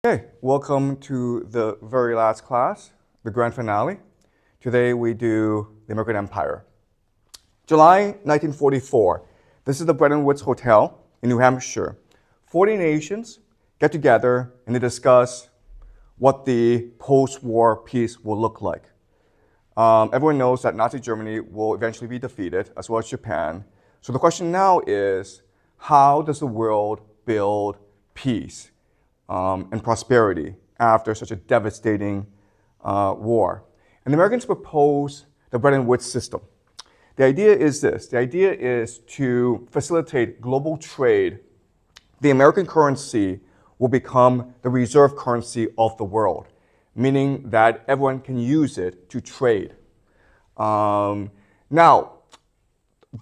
Okay, welcome to the very last class, the grand finale. Today we do the American Empire. July 1944. This is the Bretton Woods Hotel in New Hampshire. 40 nations get together and they discuss what the post-war peace will look like. Everyone knows that Nazi Germany will eventually be defeated, as well as Japan. So the question now is, how does the world build peace and prosperity after such a devastating war? And the Americans propose the Bretton Woods system. The idea is this. The idea is to facilitate global trade. The American currency will become the reserve currency of the world, meaning that everyone can use it to trade. Now,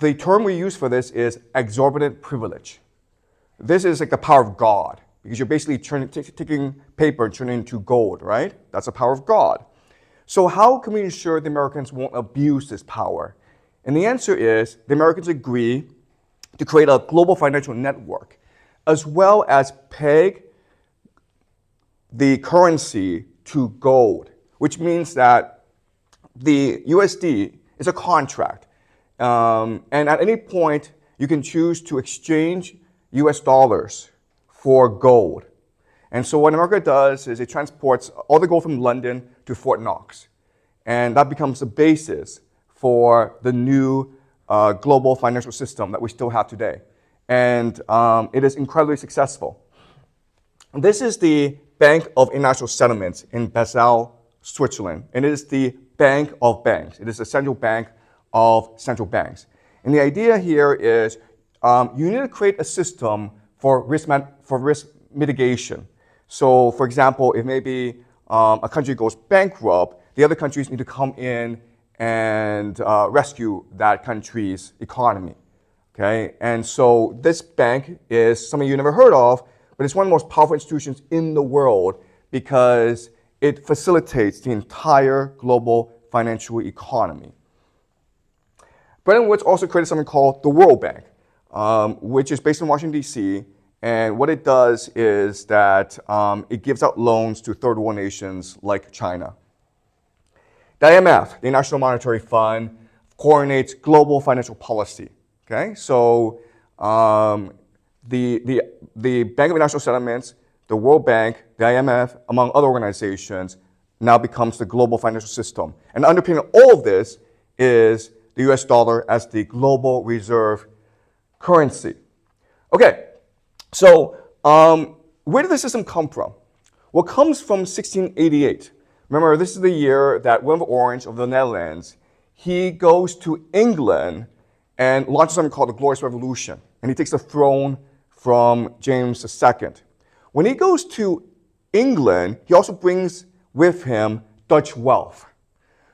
the term we use for this is exorbitant privilege. This is like the power of God, because you're basically taking paper and turning it into gold, right? That's the power of God. So how can we ensure the Americans won't abuse this power? And the answer is the Americans agree to create a global financial network, as well as peg the currency to gold, which means that the USD is a contract. And at any point, you can choose to exchange US dollars for gold. And so what America does is it transports all the gold from London to Fort Knox. And that becomes the basis for the new global financial system that we still have today. And it is incredibly successful. This is the Bank of International Settlements in Basel, Switzerland. And it is the bank of banks. It is the central bank of central banks. And the idea here is you need to create a system for risk mitigation. So, for example, if maybe a country goes bankrupt, the other countries need to come in and rescue that country's economy. Okay? And so this bank is something you never heard of, but it's one of the most powerful institutions in the world because it facilitates the entire global financial economy. Bretton Woods also created something called the World Bank, which is based in Washington, D.C., and what it does is that it gives out loans to third world nations like China. The IMF, the International Monetary Fund, coordinates global financial policy. Okay, so the Bank of International Settlements, the World Bank, the IMF, among other organizations, now becomes the global financial system. And underpinning all of this is the US dollar as the global reserve currency. Okay, so where did the system come from? Well, it comes from 1688. Remember, this is the year that Willem of Orange of the Netherlands, he goes to England and launches something called the Glorious Revolution. And he takes the throne from James II. When he goes to England, he also brings with him Dutch wealth,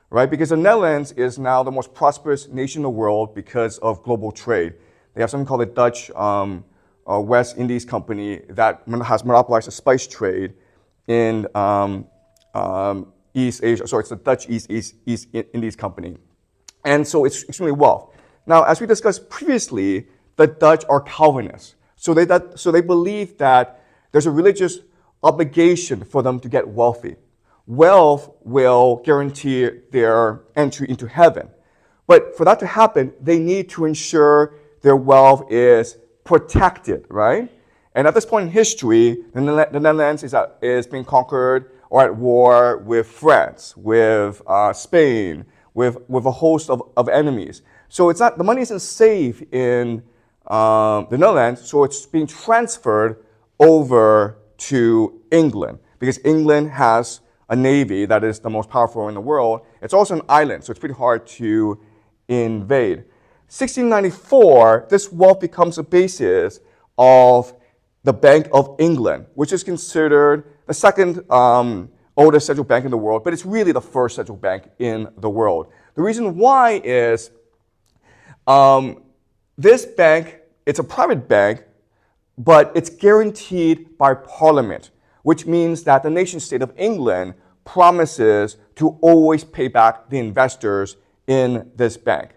right? Because the Netherlands is now the most prosperous nation in the world because of global trade. They have something called the Dutch West Indies Company that has monopolized the spice trade in East Asia. Sorry, it's the Dutch East Indies Company. And so it's extremely wealth. Now, as we discussed previously, the Dutch are Calvinists. So they believe that there's a religious obligation for them to get wealthy. Wealth will guarantee their entry into heaven. But for that to happen, they need to ensure their wealth is protected, right? And at this point in history, the Netherlands is being conquered or at war with France, with Spain, with a host of enemies. So it's not, the money isn't safe in the Netherlands, so it's being transferred over to England because England has a navy that is the most powerful in the world. It's also an island, so it's pretty hard to invade. 1694, this wealth becomes the basis of the Bank of England, which is considered the second oldest central bank in the world, but it's really the first central bank in the world. The reason why is this bank, it's a private bank, but it's guaranteed by Parliament, which means that the nation state of England promises to always pay back the investors in this bank.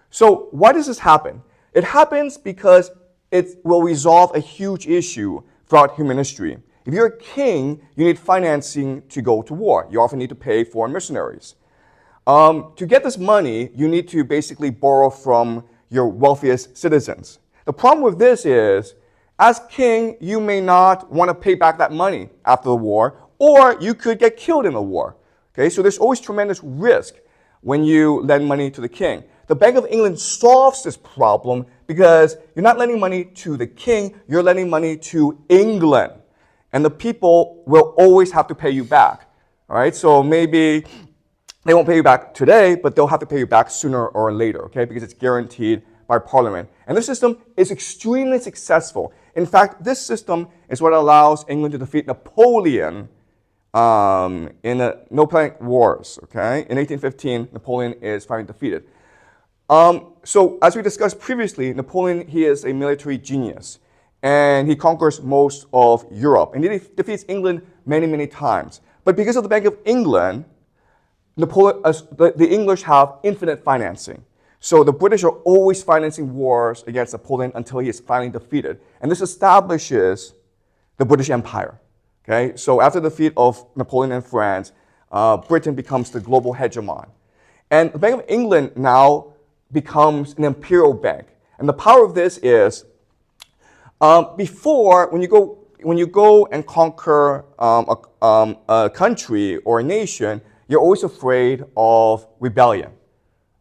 So why does this happen? It happens because it will resolve a huge issue throughout human history. If you're a king, you need financing to go to war. You often need to pay foreign mercenaries. To get this money, you need to basically borrow from your wealthiest citizens. The problem with this is, as king, you may not want to pay back that money after the war, or you could get killed in the war. Okay, so there's always tremendous risk when you lend money to the king. The Bank of England solves this problem because you're not lending money to the king, you're lending money to England. And the people will always have to pay you back. All right, so maybe they won't pay you back today, but they'll have to pay you back sooner or later, okay, because it's guaranteed by Parliament. And this system is extremely successful. In fact, this system is what allows England to defeat Napoleon in the Napoleonic Wars, okay? In 1815, Napoleon is finally defeated. So as we discussed previously, Napoleon, he is a military genius. And he conquers most of Europe. And he defeats England many, many times. But because of the Bank of England, the English have infinite financing. So the British are always financing wars against Napoleon until he is finally defeated. And this establishes the British Empire. Okay? So after the defeat of Napoleon and France, Britain becomes the global hegemon. And the Bank of England now becomes an imperial bank. And the power of this is, before, when you go and conquer a country or a nation, you're always afraid of rebellion.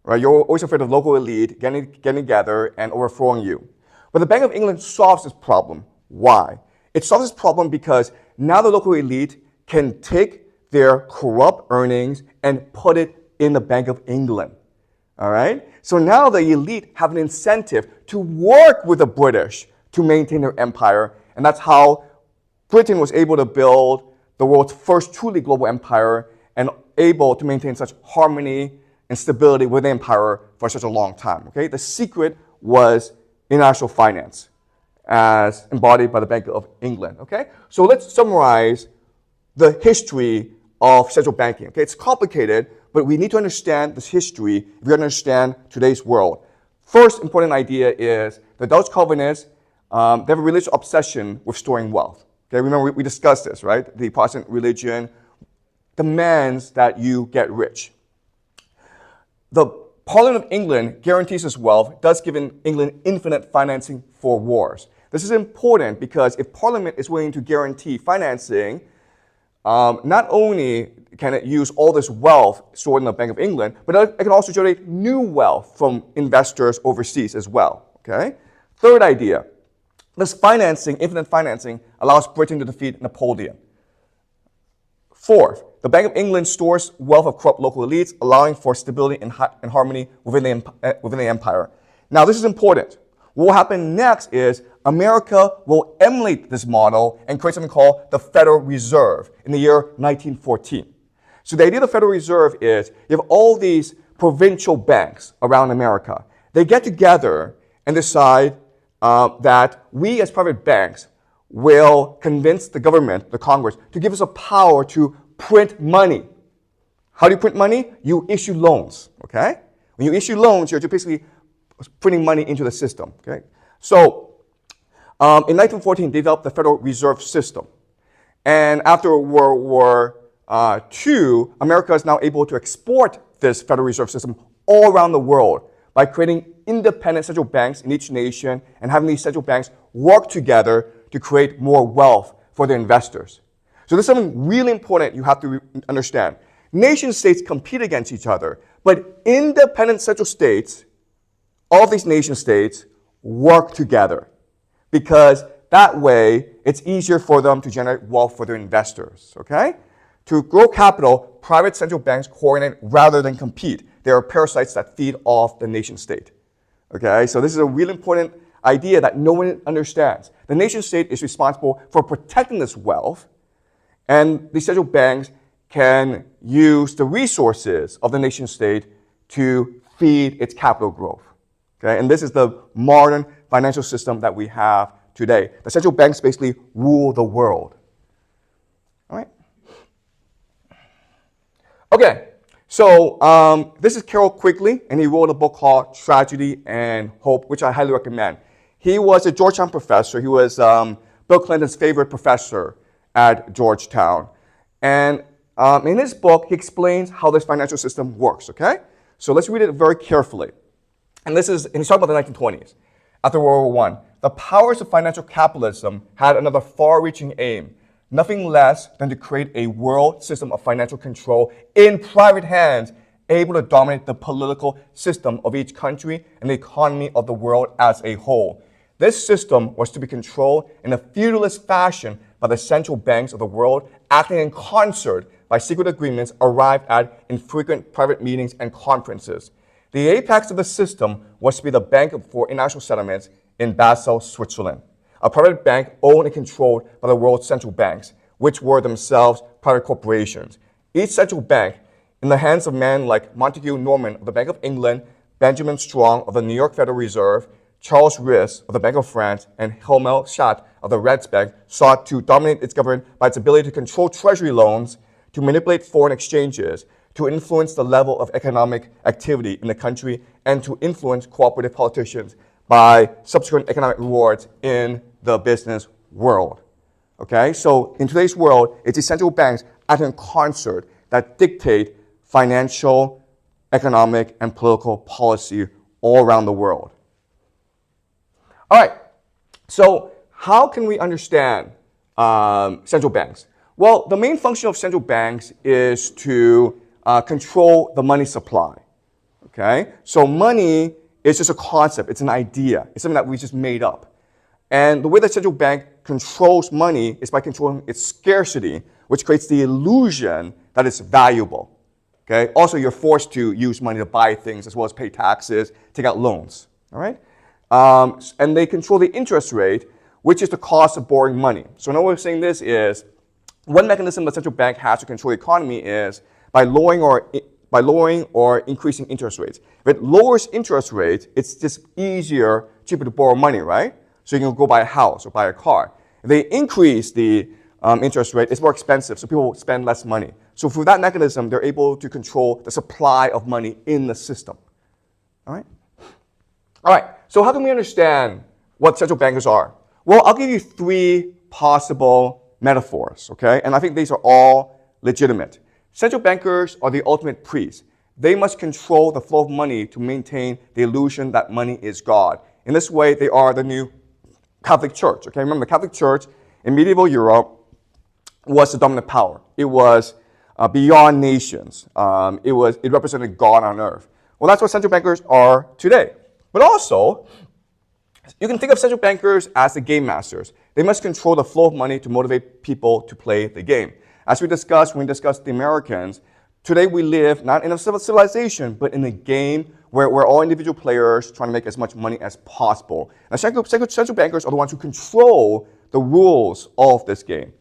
Right? You're always afraid of local elite getting together and overthrowing you. But the Bank of England solves this problem. Why? It solves this problem because now the local elite can take their corrupt earnings and put it in the Bank of England. All right? So now the elite have an incentive to work with the British to maintain their empire. And that's how Britain was able to build the world's first truly global empire and able to maintain such harmony and stability within the empire for such a long time. Okay? The secret was international finance as embodied by the Bank of England. Okay? So let's summarize the history of central banking. Okay? It's complicated, but we need to understand this history if we understand today's world. First important idea is the Dutch Calvinists, they have a religious obsession with storing wealth. Okay? Remember, we discussed this, right? The Protestant religion demands that you get rich. The Parliament of England guarantees this wealth, thus giving England infinite financing for wars. This is important because if Parliament is willing to guarantee financing, not only can it use all this wealth stored in the Bank of England, but it can also generate new wealth from investors overseas as well. Okay? Third idea, this financing, infinite financing, allows Britain to defeat Napoleon. Fourth, the Bank of England stores wealth of corrupt local elites, allowing for stability and harmony within the empire. Now, this is important. What will happen next is America will emulate this model and create something called the Federal Reserve in the year 1914. So the idea of the Federal Reserve is you have all these provincial banks around America. They get together and decide that we as private banks will convince the government, the Congress, to give us a power to print money. How do you print money? You issue loans, okay? When you issue loans, you're just basically putting money into the system, okay? So, in 1914, they developed the Federal Reserve System. And after World War II, America is now able to export this Federal Reserve System all around the world by creating independent central banks in each nation and having these central banks work together to create more wealth for their investors. So this is something really important you have to understand. Nation states compete against each other, but independent central states, all of these nation states, work together because that way it's easier for them to generate wealth for their investors, okay? To grow capital, private central banks coordinate rather than compete. They are parasites that feed off the nation state, okay? So this is a really important idea that no one understands. The nation state is responsible for protecting this wealth, and the central banks can use the resources of the nation state to feed its capital growth. Okay? And this is the modern financial system that we have today. The central banks basically rule the world. All right? Okay, so this is Carroll Quigley, and he wrote a book called Tragedy and Hope, which I highly recommend. He was a Georgetown professor. He was Bill Clinton's favorite professor at Georgetown. And in his book, he explains how this financial system works, okay? So let's read it very carefully. And he's talking about the 1920s. After World War I, the powers of financial capitalism had another far-reaching aim, nothing less than to create a world system of financial control in private hands, able to dominate the political system of each country and the economy of the world as a whole. This system was to be controlled in a feudalist fashion by the central banks of the world, acting in concert by secret agreements arrived at in frequent private meetings and conferences. The apex of the system was to be the Bank for International Settlements in Basel, Switzerland, a private bank owned and controlled by the world's central banks, which were themselves private corporations. Each central bank, in the hands of men like Montague Norman of the Bank of England, Benjamin Strong of the New York Federal Reserve, Charles Riss of the Bank of France, and Helmut Schacht of the Reichsbank, sought to dominate its government by its ability to control treasury loans, to manipulate foreign exchanges, to influence the level of economic activity in the country, and to influence cooperative politicians by subsequent economic rewards in the business world. Okay, so in today's world, it's the central banks acting in concert that dictate financial, economic, and political policy all around the world. All right, so how can we understand central banks? Well, the main function of central banks is to control the money supply. Okay, so money is just a concept, it's an idea, it's something that we just made up. And the way the central bank controls money is by controlling its scarcity, which creates the illusion that it's valuable. Okay? Also, you're forced to use money to buy things as well as pay taxes, take out loans. All right? And they control the interest rate, which is the cost of borrowing money. So another way of saying this is, one mechanism the central bank has to control the economy is by lowering or increasing interest rates. If it lowers interest rates, it's just easier, cheaper to borrow money, right? So you can go buy a house or buy a car. If they increase the interest rate, it's more expensive, so people spend less money. So through that mechanism, they're able to control the supply of money in the system. All right? All right, so how can we understand what central bankers are? Well, I'll give you three possible metaphors, okay? And I think these are all legitimate. Central bankers are the ultimate priests. They must control the flow of money to maintain the illusion that money is God. In this way, they are the new Catholic Church, okay? Remember, the Catholic Church in medieval Europe was the dominant power. It was beyond nations. It represented God on earth. Well, that's what central bankers are today. But also, you can think of central bankers as the game masters. They must control the flow of money to motivate people to play the game. As we discussed when we discussed the Americans, today we live not in a civilization, but in a game where we're all individual players trying to make as much money as possible. And central bankers are the ones who control the rules of this game.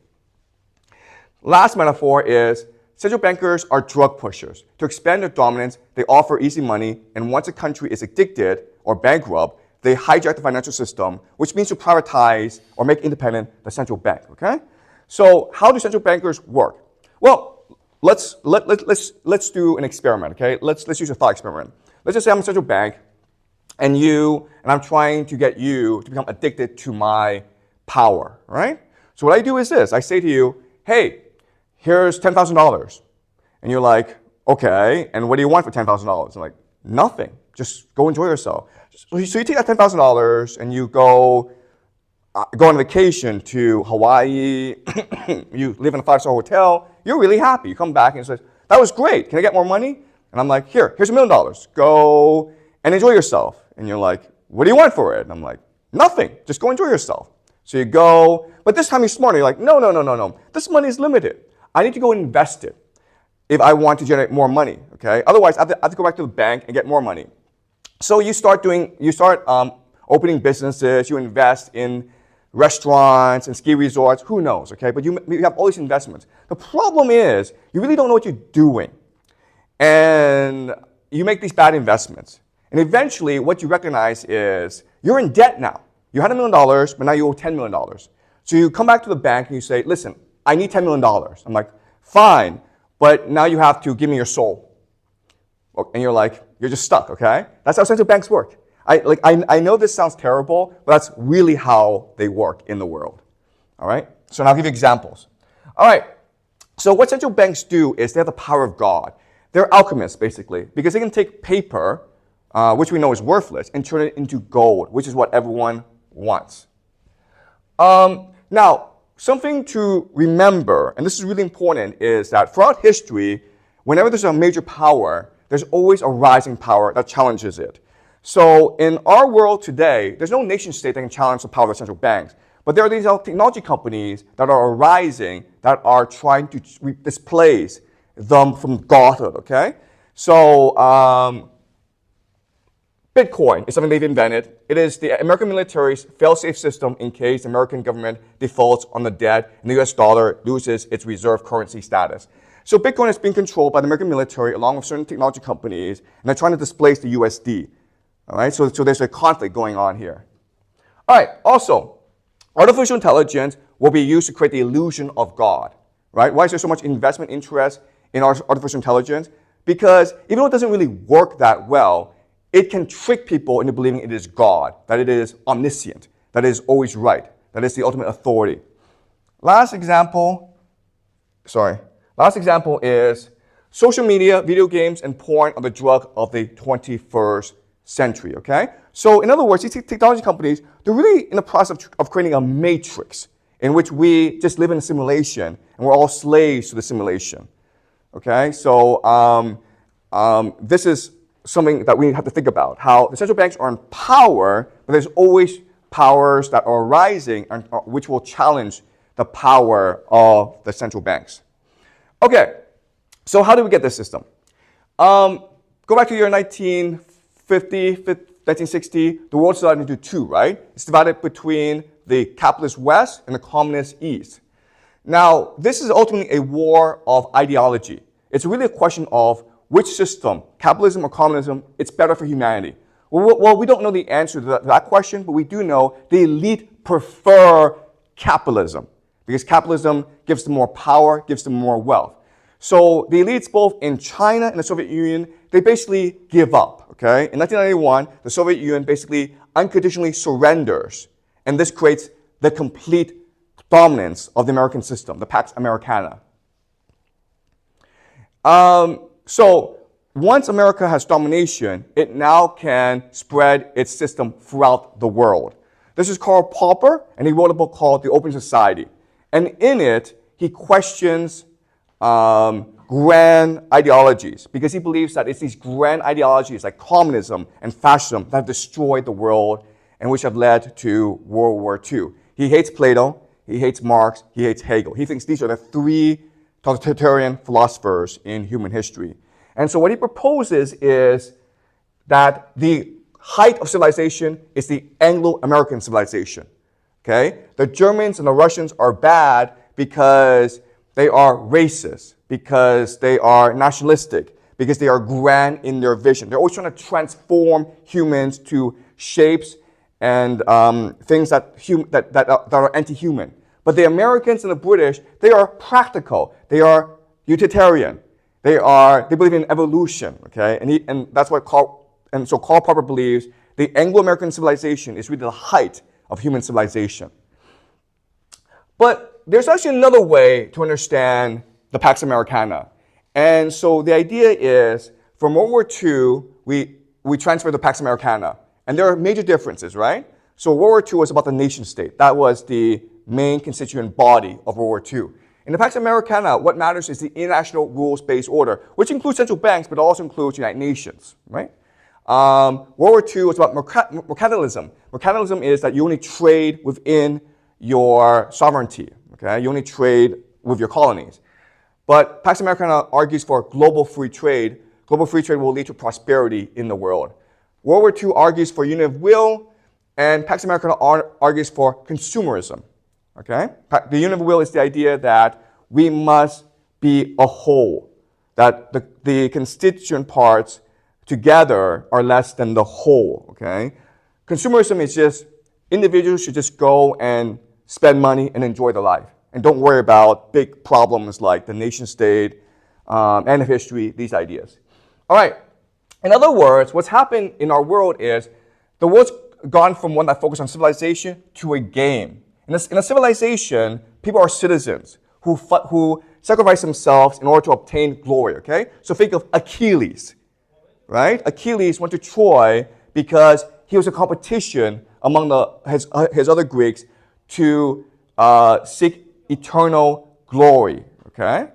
Last metaphor is central bankers are drug pushers. To expand their dominance, they offer easy money, and once a country is addicted or bankrupt, they hijack the financial system, which means to privatize or make independent the central bank, okay? So how do central bankers work? Well, let's do an experiment, okay? Let's use a thought experiment. Let's just say I'm a central bank, and I'm trying to get you to become addicted to my power, right? So what I do is this. I say to you, hey, here's $10,000. And you're like, okay, and what do you want for $10,000? I'm like, nothing. Just go enjoy yourself. So you take that $10,000 and you go on vacation to Hawaii. You live in a 5-star hotel. You're really happy. You come back and you say, that was great. Can I get more money? And I'm like, here's $1 million. Go and enjoy yourself. And you're like, what do you want for it? And I'm like, nothing. Just go enjoy yourself. So you go, but this time you're smarter. You're like, no. This money is limited. I need to go and invest it if I want to generate more money, okay? Otherwise, I have to go back to the bank and get more money. So you start opening businesses, you invest in restaurants and ski resorts, who knows, okay? But you have all these investments. The problem is, you really don't know what you're doing. And you make these bad investments. And eventually, what you recognize is, you're in debt now. You had $1 million, but now you owe $10 million. So you come back to the bank and you say, listen, I need $10 million. I'm like, fine, but now you have to give me your soul. And you're like, you're just stuck, okay? That's how central banks work. I know this sounds terrible, but that's really how they work in the world, all right? So now I'll give you examples. All right. So what central banks do is they have the power of God. They're alchemists, basically, because they can take paper, which we know is worthless, and turn it into gold, which is what everyone wants. Now, something to remember, and this is really important, is that throughout history, whenever there's a major power, there's always a rising power that challenges it. So in our world today, there's no nation state that can challenge the power of the central banks. But there are these technology companies that are arising that are trying to displace them from godhood, okay? So Bitcoin is something they've invented. It is the American military's fail-safe system in case the American government defaults on the debt and the US dollar loses its reserve currency status. So Bitcoin has been controlled by the American military along with certain technology companies, and they're trying to displace the USD. All right, so there's a conflict going on here. All right, also, artificial intelligence will be used to create the illusion of God, right? Why is there so much investment interest in artificial intelligence? Because even though it doesn't really work that well, it can trick people into believing it is God, that it is omniscient, that it is always right, that it is the ultimate authority. Last example is social media, video games, and porn are the drug of the 21st century, okay? So in other words, these technology companies, they're really in the process of creating a matrix in which we just live in a simulation and we're all slaves to the simulation, okay? So this is something that we have to think about, how the central banks are in power, but there's always powers that are rising and which will challenge the power of the central banks. Okay, so how did we get this system? Go back to the year 1960, the world's divided into two, right? It's divided between the capitalist West and the communist East. Now, this is ultimately a war of ideology. It's really a question of which system, capitalism or communism, it's better for humanity. Well, we don't know the answer to that question, but we do know the elite prefer capitalism because capitalism gives them more power, gives them more wealth. So the elites both in China and the Soviet Union, they basically give up, okay? In 1991, the Soviet Union basically unconditionally surrenders, and this creates the complete dominance of the American system, the Pax Americana. So once America has domination, it now can spread its system throughout the world. This is Karl Popper, and he wrote a book called The Open Society. And in it, he questions grand ideologies because he believes that it's these grand ideologies like communism and fascism that have destroyed the world and which have led to World War II. He hates Plato, he hates Marx, he hates Hegel. He thinks these are the three totalitarian philosophers in human history. And so what he proposes is that the height of civilization is the Anglo-American civilization. Okay? The Germans and the Russians are bad because they are racist, because they are nationalistic, because they are grand in their vision. They're always trying to transform humans to shapes and things that are anti-human. But the Americans and the British, they are practical. They are utilitarian. They believe in evolution. Okay, and that's what Karl Popper believes the Anglo-American civilization is really the height of human civilization. But there's actually another way to understand the Pax Americana. And so the idea is, from World War II, we transferred the Pax Americana. And there are major differences, right? So World War II was about the nation state. That was the main constituent body of World War II. In the Pax Americana, what matters is the international rules-based order, which includes central banks, but also includes United Nations, right? World War II was about mercantilism. Mercantilism is that you only trade within your sovereignty, okay? You only trade with your colonies. But Pax Americana argues for global free trade. Global free trade will lead to prosperity in the world. World War II argues for unity of will, and Pax Americana argues for consumerism, okay? The unity of will is the idea that we must be a whole, that the constituent parts together are less than the whole, okay? Consumerism is just individuals should just go and spend money and enjoy their life. And don't worry about big problems like the nation state, end of history, these ideas. All right. In other words, what's happened in our world is the world's gone from one that focused on civilization to a game. In a civilization, people are citizens who sacrificed themselves in order to obtain glory, okay? So think of Achilles, right? Achilles went to Troy because he was a competition among his other Greeks to seek eternal glory, okay?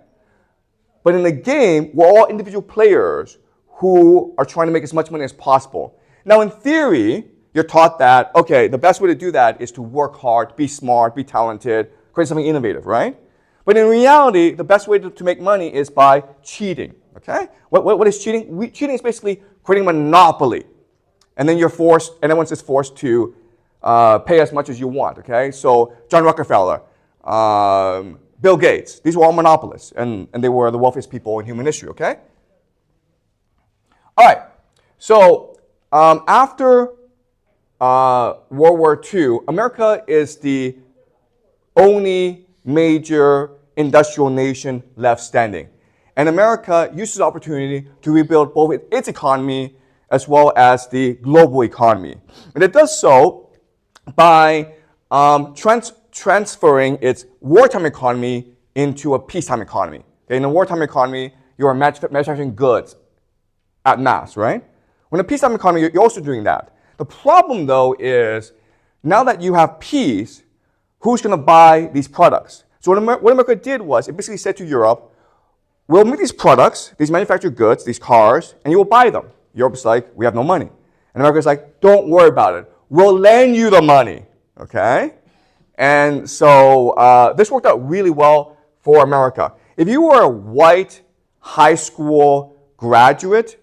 But in the game, we're all individual players who are trying to make as much money as possible. Now, in theory, you're taught that, okay, the best way to do that is to work hard, be smart, be talented, create something innovative, right? But in reality, the best way to make money is by cheating, okay? What is cheating? Cheating is basically creating a monopoly. And then everyone's just forced to pay as much as you want, okay? So John Rockefeller, Bill Gates, these were all monopolists, and they were the wealthiest people in human history, okay? All right, so after World War II, America is the only major industrial nation left standing. And America uses the opportunity to rebuild both its economy as well as the global economy. And it does so by transferring its wartime economy into a peacetime economy. Okay, in a wartime economy, you are manufacturing goods at mass, right? When a peacetime economy, you're also doing that. The problem, though, is now that you have peace, who's going to buy these products? So what America did was it basically said to Europe, we'll make these products, these manufactured goods, these cars, and you will buy them. Europe's like, we have no money. And America's like, don't worry about it. We'll lend you the money, okay? And so this worked out really well for America. If you were a white high school graduate,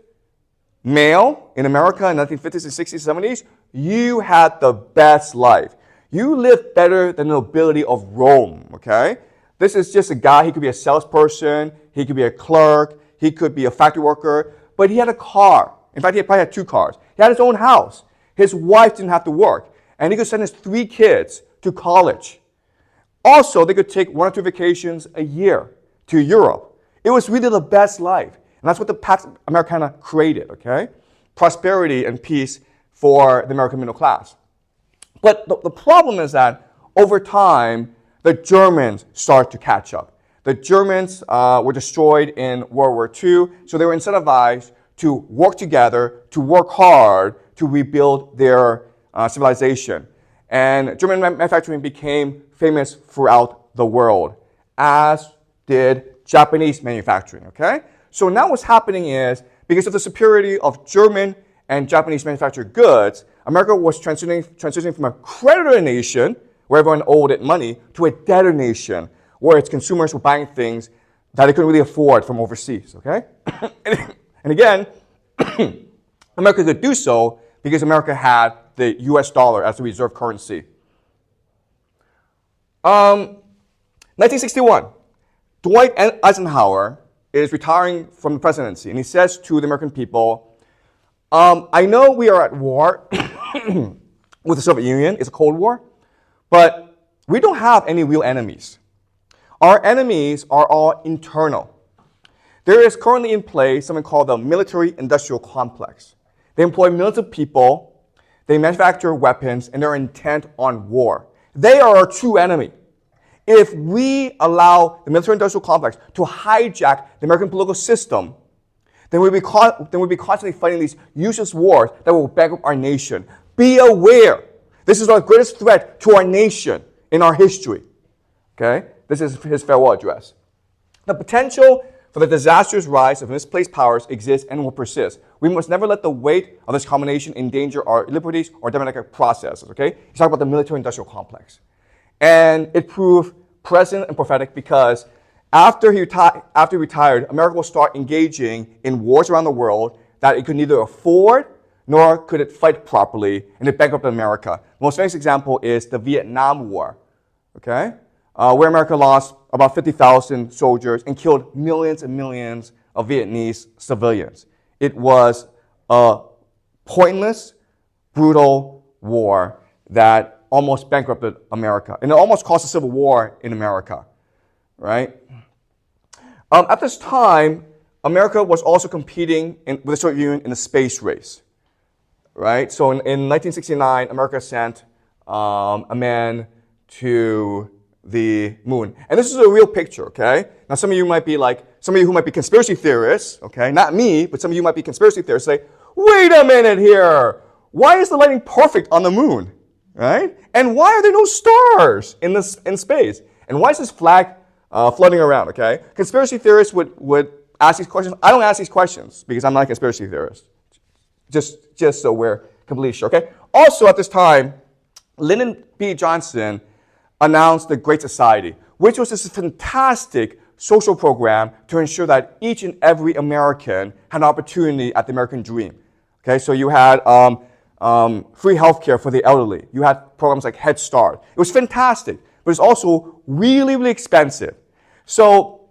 male in America in the 1950s and 60s, 70s, you had the best life. You lived better than the nobility of Rome, okay? This is just a guy, he could be a salesperson, he could be a clerk, he could be a factory worker, but he had a car. In fact, he probably had 2 cars. He had his own house. His wife didn't have to work, and he could send his 3 kids to college. Also, they could take 1 or 2 vacations a year to Europe. It was really the best life. And that's what the Pax Americana created, okay? Prosperity and peace for the American middle class. But the problem is that over time, the Germans started to catch up. The Germans were destroyed in World War II, so they were incentivized to work together, to work hard, to rebuild their civilization. And German manufacturing became famous throughout the world, as did Japanese manufacturing, okay? So now what's happening is, because of the superiority of German and Japanese manufactured goods, America was transitioning from a creditor nation, where everyone owed it money, to a debtor nation, where its consumers were buying things that they couldn't really afford from overseas, okay? And again, America could do so because America had the US dollar as the reserve currency. 1961, Dwight Eisenhower is retiring from the presidency, and he says to the American people, I know we are at war with the Soviet Union, it's a Cold War, but we don't have any real enemies. Our enemies are all internal. There is currently in place something called the military-industrial complex. They employ millions of people, they manufacture weapons, and they're intent on war. They are our true enemy. If we allow the military-industrial complex to hijack the American political system, then we'll be constantly fighting these useless wars that will bankrupt our nation. Be aware. This is our greatest threat to our nation in our history. Okay? This is his farewell address. The potential for the disastrous rise of misplaced powers exists and will persist. We must never let the weight of this combination endanger our liberties or democratic processes. Okay? He's talking about the military-industrial complex. And it proved present and prophetic because after he retired, America will start engaging in wars around the world that it could neither afford nor could it fight properly, and it bankrupted America. The most famous example is the Vietnam War, okay? Where America lost about 50,000 soldiers and killed millions and millions of Vietnamese civilians. It was a pointless, brutal war that almost bankrupted America. And it almost caused a civil war in America, right? At this time, America was also competing with the Soviet Union in the space race, right? So in 1969, America sent a man to the moon. And this is a real picture, okay? Now some of you might be like, some of you who might be conspiracy theorists, okay? Not me, but some of you might be conspiracy theorists say, wait a minute here. Why is the lighting perfect on the moon, right? And why are there no stars in space? And why is this flag floating around, okay? Conspiracy theorists would ask these questions. I don't ask these questions because I'm not a conspiracy theorist. Just so we're completely sure, okay? Also at this time, Lyndon B. Johnson announced the Great Society, which was this fantastic social program to ensure that each and every American had an opportunity at the American dream. Okay, so you had free healthcare for the elderly. You had programs like Head Start. It was fantastic, but it's also really, really expensive. So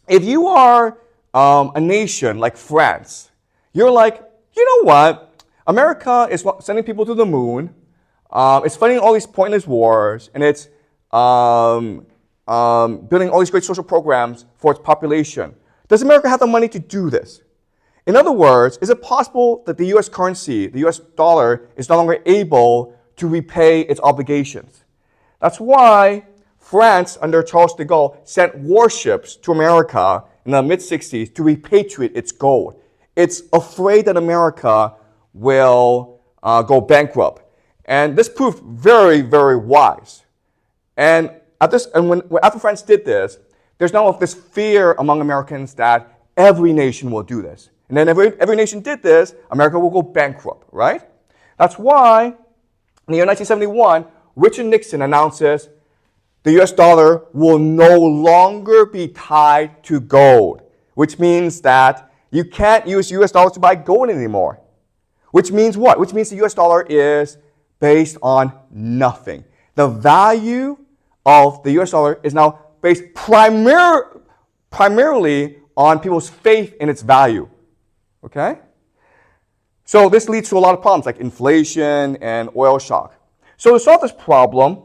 if you are a nation like France, you're like, you know what? America is sending people to the moon. It's fighting all these pointless wars, and it's building all these great social programs for its population. Does America have the money to do this? In other words, is it possible that the U.S. currency, the U.S. dollar, is no longer able to repay its obligations? That's why France, under Charles de Gaulle, sent warships to America in the mid-60s to repatriate its gold. It's afraid that America will go bankrupt. And this proved very, very wise. And after France did this, there's now this fear among Americans that every nation will do this. And then every nation did this, America will go bankrupt, right? That's why in the year 1971, Richard Nixon announces the US dollar will no longer be tied to gold, which means that you can't use US dollars to buy gold anymore. Which means what? Which means the US dollar is based on nothing. The value of the US dollar is now based primarily on people's faith in its value. Okay? So this leads to a lot of problems like inflation and oil shock. So to solve this problem,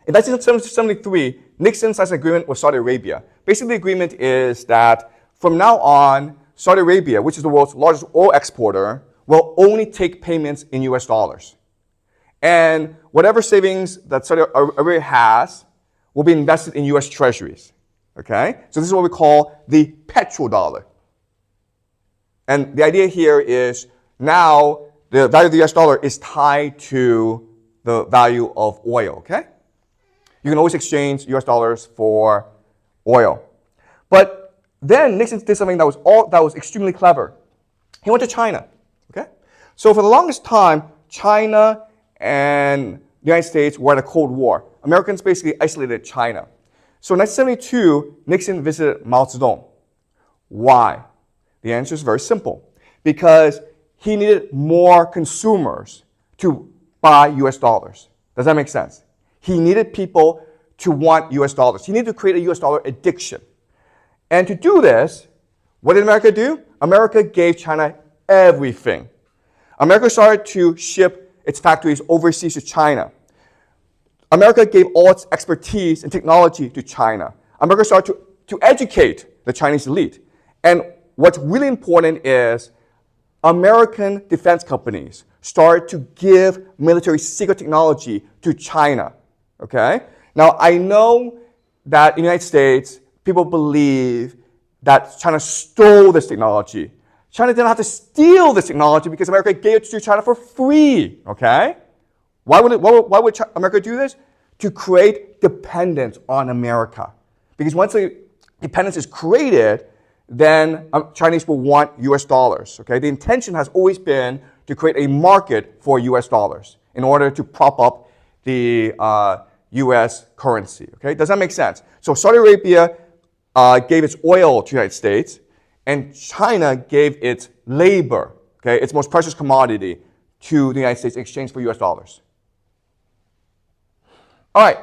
in 1973, Nixon signs an agreement with Saudi Arabia. Basically, the agreement is that from now on, Saudi Arabia, which is the world's largest oil exporter, will only take payments in US dollars. And whatever savings that Saudi Arabia has will be invested in US treasuries. Okay? So this is what we call the petrodollar. And the idea here is now the value of the US dollar is tied to the value of oil, okay? You can always exchange US dollars for oil. But then Nixon did something that was extremely clever. He went to China, okay? So for the longest time, China and the United States were at a Cold War. Americans basically isolated China. So in 1972, Nixon visited Mao Zedong. Why? The answer is very simple. Because he needed more consumers to buy US dollars. Does that make sense? He needed people to want US dollars. He needed to create a US dollar addiction. And to do this, what did America do? America gave China everything. America started to ship its factories overseas to China. America gave all its expertise and technology to China. America started to educate the Chinese elite. And what's really important is American defense companies started to give military secret technology to China. Okay? Now, I know that in the United States, people believe that China stole this technology. China didn't have to steal this technology because America gave it to China for free. Okay? Why would America do this? To create dependence on America. Because once the dependence is created, then Chinese will want US dollars. Okay? The intention has always been to create a market for US dollars in order to prop up the US currency. Okay? Does that make sense? So Saudi Arabia gave its oil to the United States, and China gave its labor, okay, its most precious commodity, to the United States in exchange for US dollars. All right,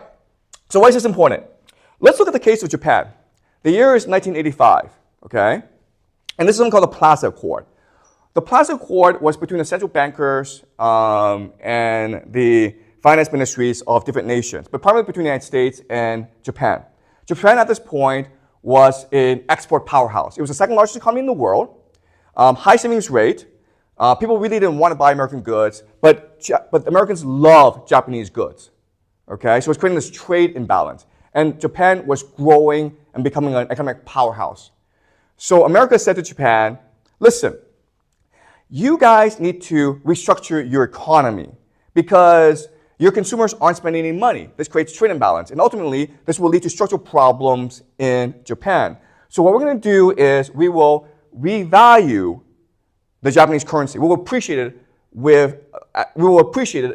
so why is this important? Let's look at the case of Japan. The year is 1985, okay? And this is something called the Plaza Accord. The Plaza Accord was between the central bankers and the finance ministries of different nations, but primarily between the United States and Japan. Japan at this point was an export powerhouse. It was the second largest economy in the world, high savings rate. People really didn't want to buy American goods, but Americans love Japanese goods. Okay, so it's creating this trade imbalance. And Japan was growing and becoming an economic powerhouse. So America said to Japan, listen, you guys need to restructure your economy because your consumers aren't spending any money. This creates trade imbalance. And ultimately, this will lead to structural problems in Japan. So what we're going to do is we will revalue the Japanese currency. We will appreciate it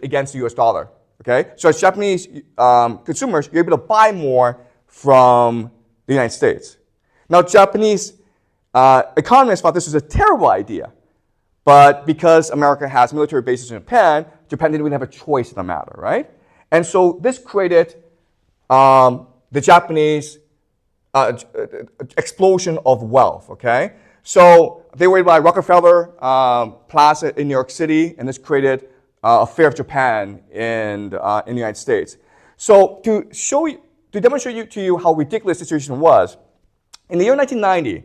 against the US dollar. Okay? So as Japanese consumers, you're able to buy more from the United States. Now, Japanese economists thought this was a terrible idea. But because America has military bases in Japan, Japan didn't really have a choice in the matter, right? And so this created the Japanese explosion of wealth, okay? So they were able to buy Rockefeller Plaza in New York City, and this created a fear of Japan in the United States. So to demonstrate to you how ridiculous the situation was, in the year 1990,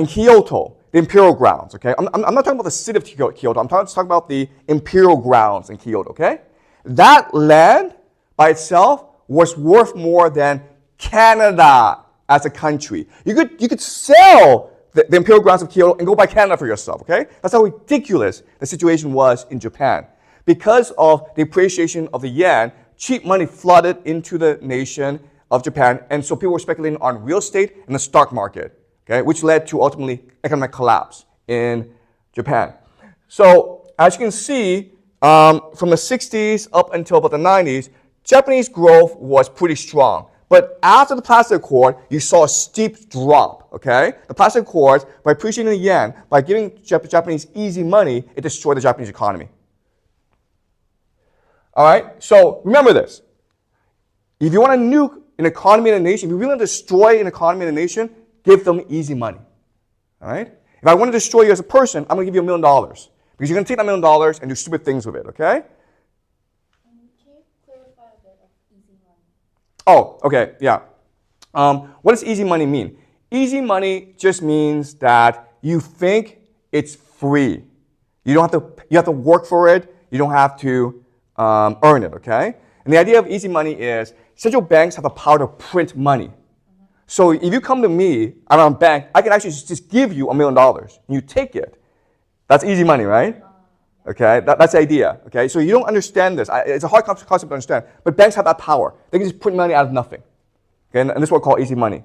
in Kyoto, the Imperial Grounds, okay? I'm not talking about the city of Kyoto. I'm talking about the Imperial Grounds in Kyoto, okay? That land by itself was worth more than Canada as a country. You could sell the Imperial Grounds of Kyoto and go buy Canada for yourself, okay? That's how ridiculous the situation was in Japan. Because of the appreciation of the yen, cheap money flooded into the nation of Japan, and so people were speculating on real estate and the stock market. Okay, which led to ultimately economic collapse in Japan. So as you can see, from the 60s up until about the 90s, Japanese growth was pretty strong. But after the Plaza Accord, you saw a steep drop. Okay, the Plaza Accords, by appreciating the yen, by giving Japanese easy money, it destroyed the Japanese economy. All right, so remember this. If you want to nuke an economy in a nation, if you really want to destroy an economy in a nation, give them easy money, all right? If I want to destroy you as a person, I'm going to give you $1 million because you're going to take that $1 million and do stupid things with it, okay? Can you clarify a bit of easy money? Oh, okay, yeah. What does easy money mean? Easy money just means that you think it's free. You have to work for it. You don't have to earn it, okay? And the idea of easy money is central banks have the power to print money. So if you come to me, I'm a bank, I can actually just give you $1 million and you take it. That's easy money, right? Okay, that's the idea. Okay, so you don't understand this. It's a hard concept to understand, but banks have that power. They can just print money out of nothing. Okay, and this is what we call easy money.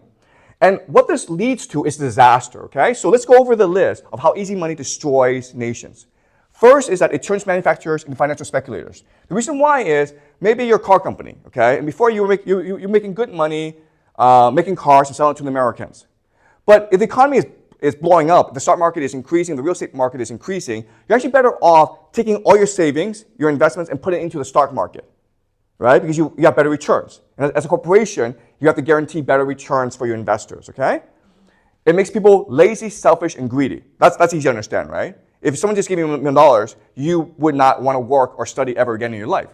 And what this leads to is disaster. Okay, so let's go over the list of how easy money destroys nations. First is that it turns manufacturers into financial speculators. The reason why is maybe you're a car company, okay, and before you're making good money, making cars and selling it to the Americans. But if the economy is blowing up, the stock market is increasing, the real estate market is increasing, you're actually better off taking all your savings, your investments, and putting it into the stock market, right? Because you have better returns. And as a corporation, you have to guarantee better returns for your investors, okay? It makes people lazy, selfish, and greedy. That's easy to understand, right? If someone just gave you $1 million, you would not want to work or study ever again in your life.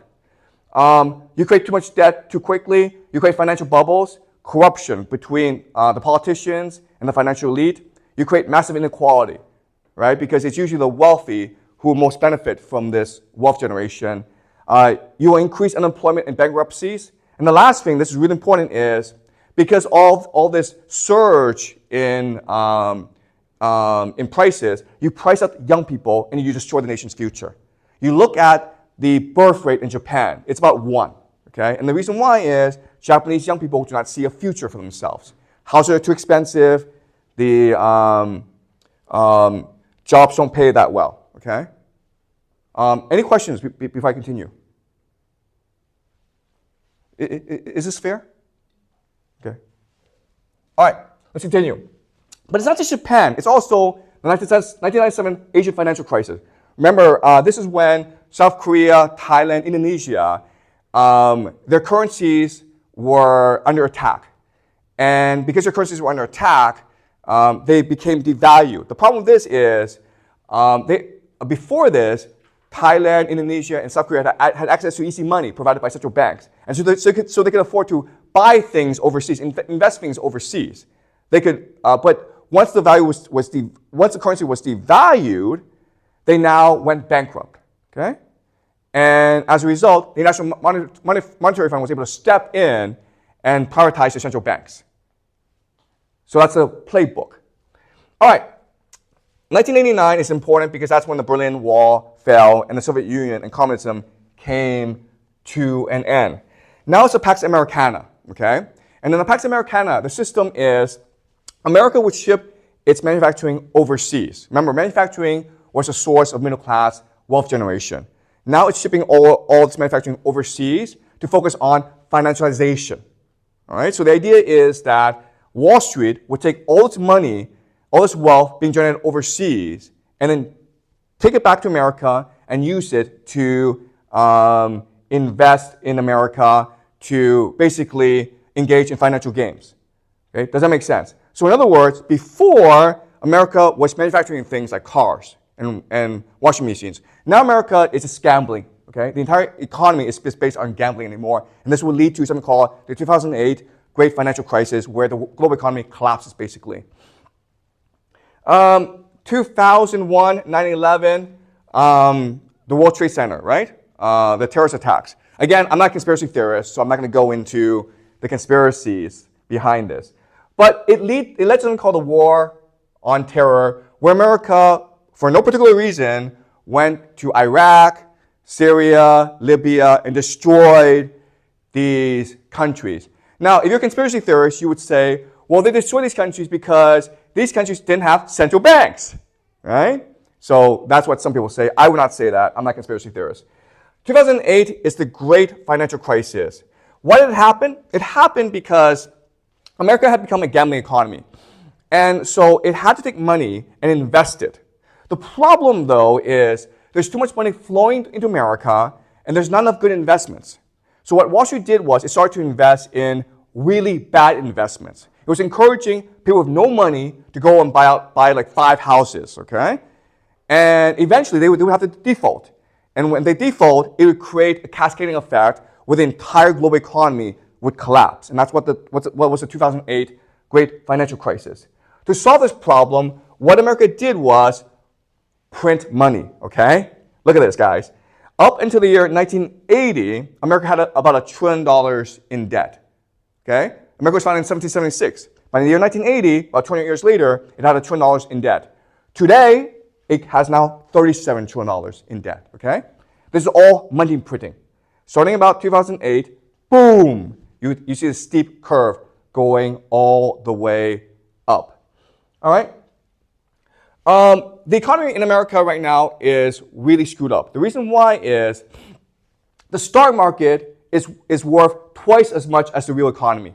You create too much debt too quickly, you create financial bubbles, corruption between the politicians and the financial elite. You create massive inequality, right? Because it's usually the wealthy who most benefit from this wealth generation. You will increase unemployment and bankruptcies. And the last thing, this is really important, is because all this surge in prices, you price out young people and you destroy the nation's future. You look at the birth rate in Japan, it's about 1. Okay? And the reason why is Japanese young people do not see a future for themselves. Houses are too expensive. The jobs don't pay that well. Okay? Any questions before I continue? Is this fair? Okay. All right, let's continue. But it's not just Japan. It's also the 1997 Asian financial crisis. Remember, this is when South Korea, Thailand, Indonesia, their currencies were under attack. And because their currencies were under attack, they became devalued. The problem with this is, before this, Thailand, Indonesia, and South Korea had access to easy money provided by central banks. And so they could afford to buy things overseas, invest things overseas. They could, but once the currency was devalued, they now went bankrupt. Okay? And as a result, the National Monetary Fund was able to step in and privatize the central banks. So that's a playbook. All right. 1989 is important because that's when the Berlin Wall fell and the Soviet Union and communism came to an end. Now it's the Pax Americana, okay? And in the Pax Americana, the system is America would ship its manufacturing overseas. Remember, manufacturing was a source of middle-class wealth generation. Now it's shipping all its manufacturing overseas to focus on financialization. All right? So the idea is that Wall Street would take all its money, all its wealth being generated overseas, and then take it back to America and use it to invest in America, to basically engage in financial games. Okay? Does that make sense? So in other words, before America was manufacturing things like cars and washing machines, now America is just gambling. Okay? The entire economy is based on gambling anymore, and this will lead to something called the 2008 Great Financial Crisis, where the global economy collapses basically. 2001, 9/11, the World Trade Center, right? The terrorist attacks. Again, I'm not a conspiracy theorist, so I'm not going to go into the conspiracies behind this. But it led to something called the War on Terror, where America, for no particular reason, went to Iraq, Syria, Libya, and destroyed these countries. Now, if you're a conspiracy theorist, you would say, well, they destroyed these countries because these countries didn't have central banks, right? So that's what some people say. I would not say that. I'm not a conspiracy theorist. 2008 is the great financial crisis. Why did it happen? It happened because America had become a gambling economy. And so it had to take money and invest it. The problem, though, is there's too much money flowing into America, and there's not enough good investments. So what Wall Street did was it started to invest in really bad investments. It was encouraging people with no money to go and buy like 5 houses, okay? And eventually they would have to default. And when they default, it would create a cascading effect where the entire global economy would collapse. And that's what was the 2008 Great Financial Crisis. To solve this problem, what America did was print money, okay? Look at this, guys. Up until the year 1980, America had about $1 trillion in debt, okay? America was founded in 1776. By the year 1980, about 20 years later, it had $1 trillion in debt. Today, it has now $37 trillion in debt, okay? This is all money printing. Starting about 2008, boom, you see the steep curve going all the way up, all right? The economy in America right now is really screwed up. The reason why is the stock market is worth twice as much as the real economy.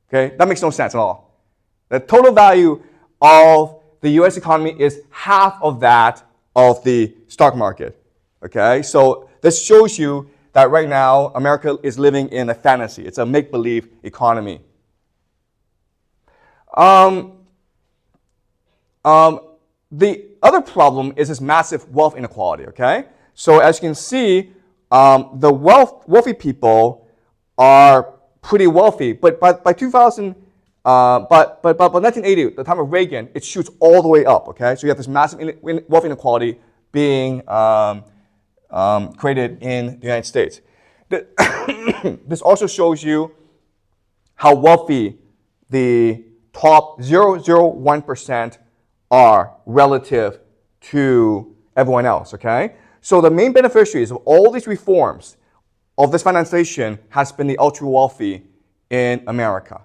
Okay, that makes no sense at all. The total value of the U.S. economy is half of that of the stock market. Okay, so this shows you that right now America is living in a fantasy. It's a make-believe economy. The other problem is this massive wealth inequality, okay? So as you can see, the wealthy people are pretty wealthy, but by 1980, the time of Reagan, it shoots all the way up, okay? So you have this massive wealth inequality being created in the United States. This also shows you how wealthy the top 0.001% are relative to everyone else, okay? So the main beneficiaries of all these reforms of this financialization has been the ultra-wealthy in America.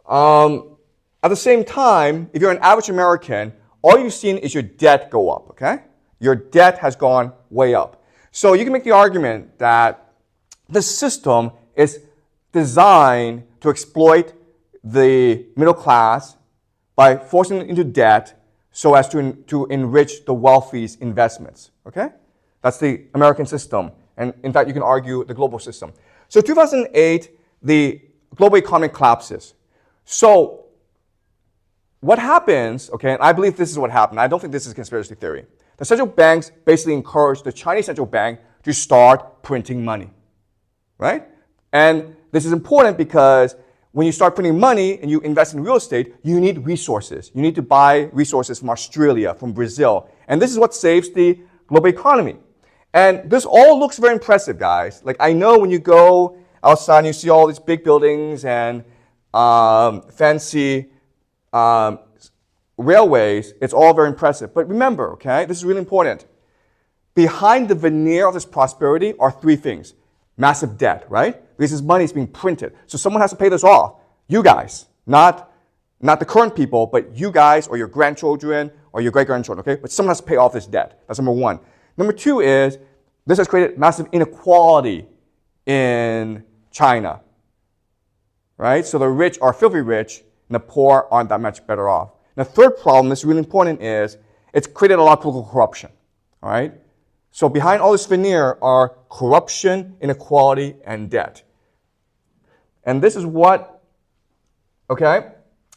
At the same time, if you're an average American, all you've seen is your debt go up, okay? Your debt has gone way up. So you can make the argument that the system is designed to exploit the middle class by forcing them into debt so as to enrich the wealthy's investments, okay? That's the American system. And in fact, you can argue the global system. So 2008, the global economy collapses. So what happens, okay, and I believe this is what happened. I don't think this is conspiracy theory. The central banks basically encouraged the Chinese central bank to start printing money, right? And this is important because when you start printing money and you invest in real estate, you need resources. You need to buy resources from Australia, from Brazil. And this is what saves the global economy. And this all looks very impressive, guys. Like, I know when you go outside and you see all these big buildings and fancy railways, it's all very impressive. But remember, okay, this is really important. Behind the veneer of this prosperity are three things. Massive debt, right? Because this money is being printed. So someone has to pay this off. You guys, not the current people, but you guys or your grandchildren or your great-grandchildren, okay? But someone has to pay off this debt. That's number one. Number two is this has created massive inequality in China, right? So the rich are filthy rich and the poor aren't that much better off. And the third problem that's really important is it's created a lot of political corruption, all right? So behind all this veneer are corruption, inequality, and debt. And this is what, okay?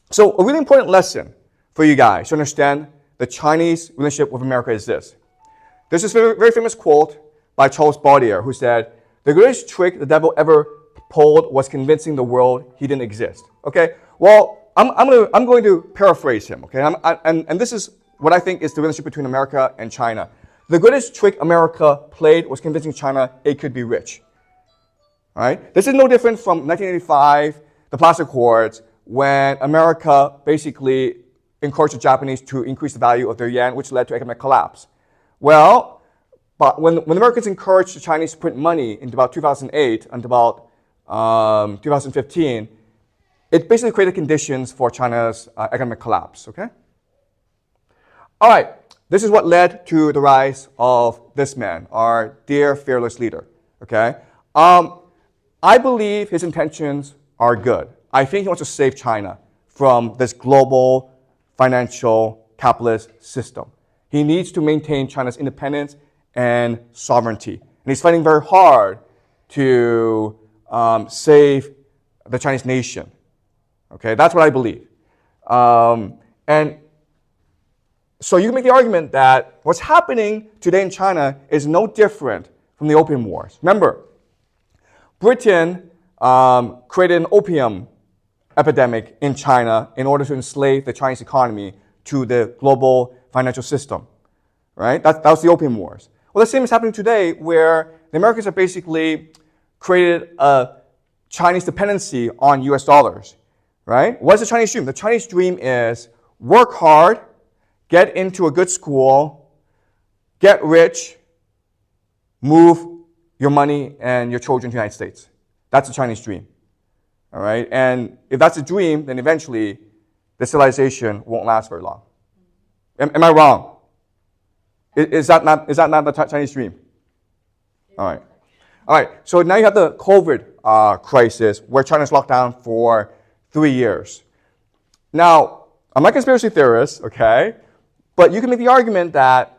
So a really important lesson for you guys to understand the Chinese relationship with America is this. There's this very, very famous quote by Charles Baudelaire who said, "The greatest trick the devil ever pulled was convincing the world he didn't exist." Okay? Well, I'm going to paraphrase him, okay? And this is what I think is the relationship between America and China. The greatest trick America played was convincing China it could be rich. All right? This is no different from 1985, the Plaza Accords, when America basically encouraged the Japanese to increase the value of their yen, which led to economic collapse. Well, but when the Americans encouraged the Chinese to print money in about 2008 until about 2015, it basically created conditions for China's economic collapse, okay? All right, this is what led to the rise of this man, our dear fearless leader, okay? I believe his intentions are good. I think he wants to save China from this global financial capitalist system. He needs to maintain China's independence and sovereignty. And he's fighting very hard to save the Chinese nation. Okay, that's what I believe. And so you can make the argument that what's happening today in China is no different from the Opium Wars. Remember, Britain created an opium epidemic in China in order to enslave the Chinese economy to the global financial system, right? That was the Opium Wars. Well, the same is happening today where the Americans have basically created a Chinese dependency on US dollars, right? What's the Chinese dream? The Chinese dream is work hard, get into a good school, get rich, move your money and your children to the United States. That's the Chinese dream. All right, and if that's a dream, then eventually the civilization won't last very long. Am I wrong? Is that not the Chinese dream? All right. So now you have the COVID crisis where China's locked down for 3 years. Now, I'm not a conspiracy theorist, okay, but you can make the argument that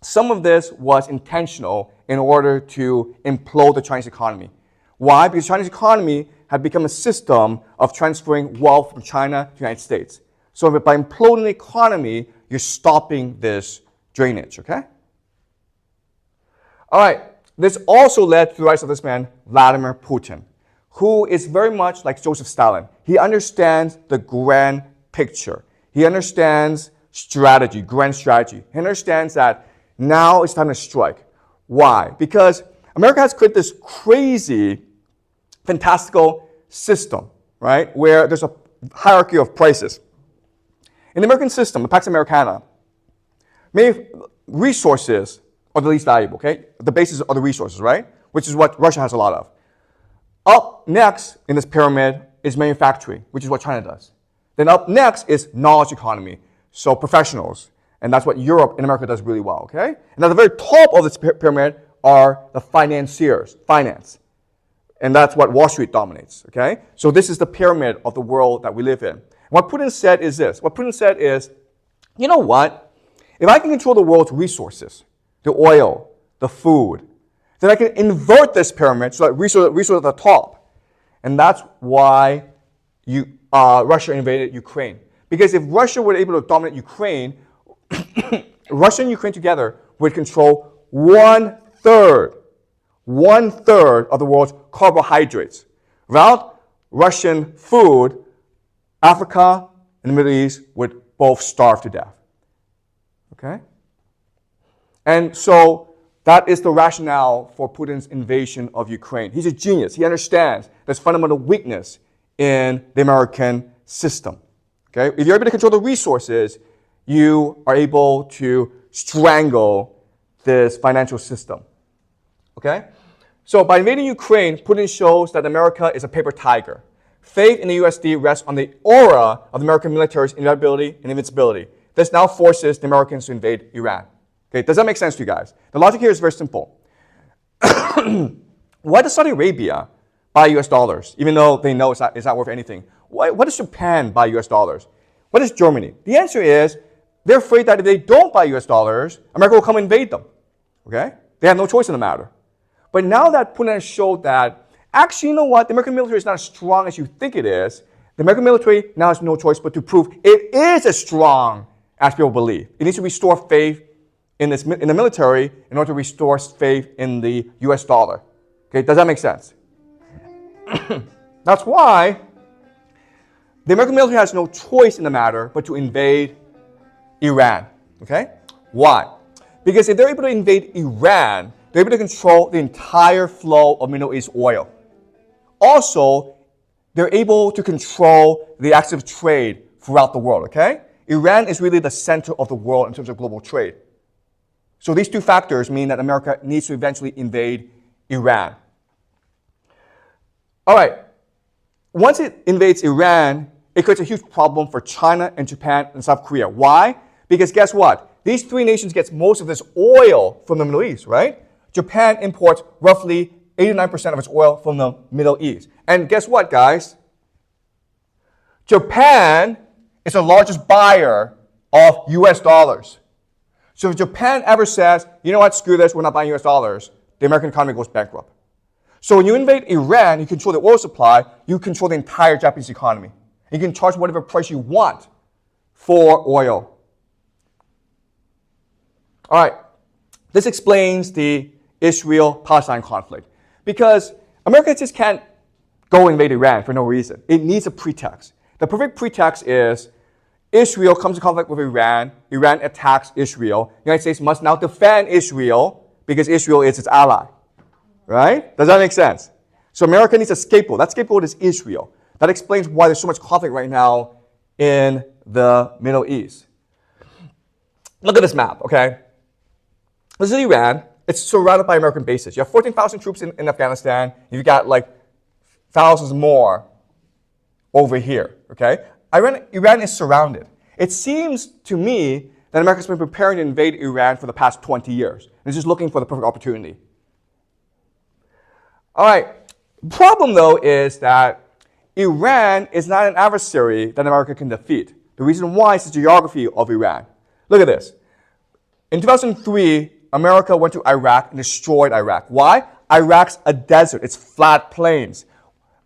some of this was intentional in order to implode the Chinese economy. Why? Because the Chinese economy had become a system of transferring wealth from China to the United States. So by imploding the economy, you're stopping this drainage, okay? All right, this also led to the rise of this man, Vladimir Putin, who is very much like Joseph Stalin. He understands the grand picture. He understands strategy, grand strategy. He understands that now it's time to strike. Why? Because America has created this crazy, fantastical system, right, where there's a hierarchy of prices. In the American system, the Pax Americana, many resources are the least valuable, okay? The basis are the resources, right? Which is what Russia has a lot of. Up next in this pyramid is manufacturing, which is what China does. Then up next is knowledge economy, so professionals. And that's what Europe and America does really well, okay? And at the very top of this pyramid are the financiers, finance. And that's what Wall Street dominates, okay? So this is the pyramid of the world that we live in. And what Putin said is this. What Putin said is, you know what? If I can control the world's resources, the oil, the food, then I can invert this pyramid so that resources at the top. And that's why Russia invaded Ukraine. Because if Russia were able to dominate Ukraine, Russia and Ukraine together would control one-third of the world's carbohydrates. Without Russian food, Africa and the Middle East would both starve to death. Okay? And so That is the rationale for Putin's invasion of Ukraine. He's a genius. He understands there's fundamental weakness in the American system. Okay? If you're able to control the resources, you are able to strangle this financial system. Okay? So by invading Ukraine, Putin shows that America is a paper tiger. Faith in the USD rests on the aura of the American military's inevitability and invincibility. This now forces the Americans to invade Iran. Okay, does that make sense to you guys? The logic here is very simple. Why does Saudi Arabia buy US dollars, even though they know it's not worth anything? Why does Japan buy US dollars? What is Germany? The answer is they're afraid that if they don't buy US dollars, America will come invade them. Okay? They have no choice in the matter. But now that Putin has showed that, actually, you know what? The American military is not as strong as you think it is. The American military now has no choice but to prove it is as strong as people believe. It needs to restore faith in the military in order to restore faith in the US dollar. Okay, does that make sense? That's why the American military has no choice in the matter but to invade Iran. Okay? Why? Because if they're able to invade Iran, they're able to control the entire flow of Middle East oil. Also, they're able to control the active trade throughout the world. Okay? Iran is really the center of the world in terms of global trade. So these two factors mean that America needs to eventually invade Iran. All right. Once it invades Iran, it creates a huge problem for China and Japan and South Korea. Why? Because guess what? These three nations get most of this oil from the Middle East, right? Japan imports roughly 89% of its oil from the Middle East. And guess what, guys? Japan is the largest buyer of US dollars. So if Japan ever says, you know what, screw this, we're not buying US dollars, the American economy goes bankrupt. So when you invade Iran, you control the oil supply, you control the entire Japanese economy. You can charge whatever price you want for oil. All right, this explains the Israel-Palestine conflict. Because America just can't go invade Iran for no reason. It needs a pretext. The perfect pretext is Israel comes into conflict with Iran. Iran attacks Israel. The United States must now defend Israel because Israel is its ally. Right? Does that make sense? So America needs a scapegoat. That scapegoat is Israel. That explains why there's so much conflict right now in the Middle East. Look at this map, okay? This is Iran. It's surrounded by American bases. You have 14,000 troops in Afghanistan. You've got like thousands more over here, okay? Iran is surrounded. It seems to me that America's been preparing to invade Iran for the past 20 years. And it's just looking for the perfect opportunity. All right. The problem, though, is that Iran is not an adversary that America can defeat. The reason why is the geography of Iran. Look at this. In 2003, America went to Iraq and destroyed Iraq. Why? Iraq's a desert. It's flat plains.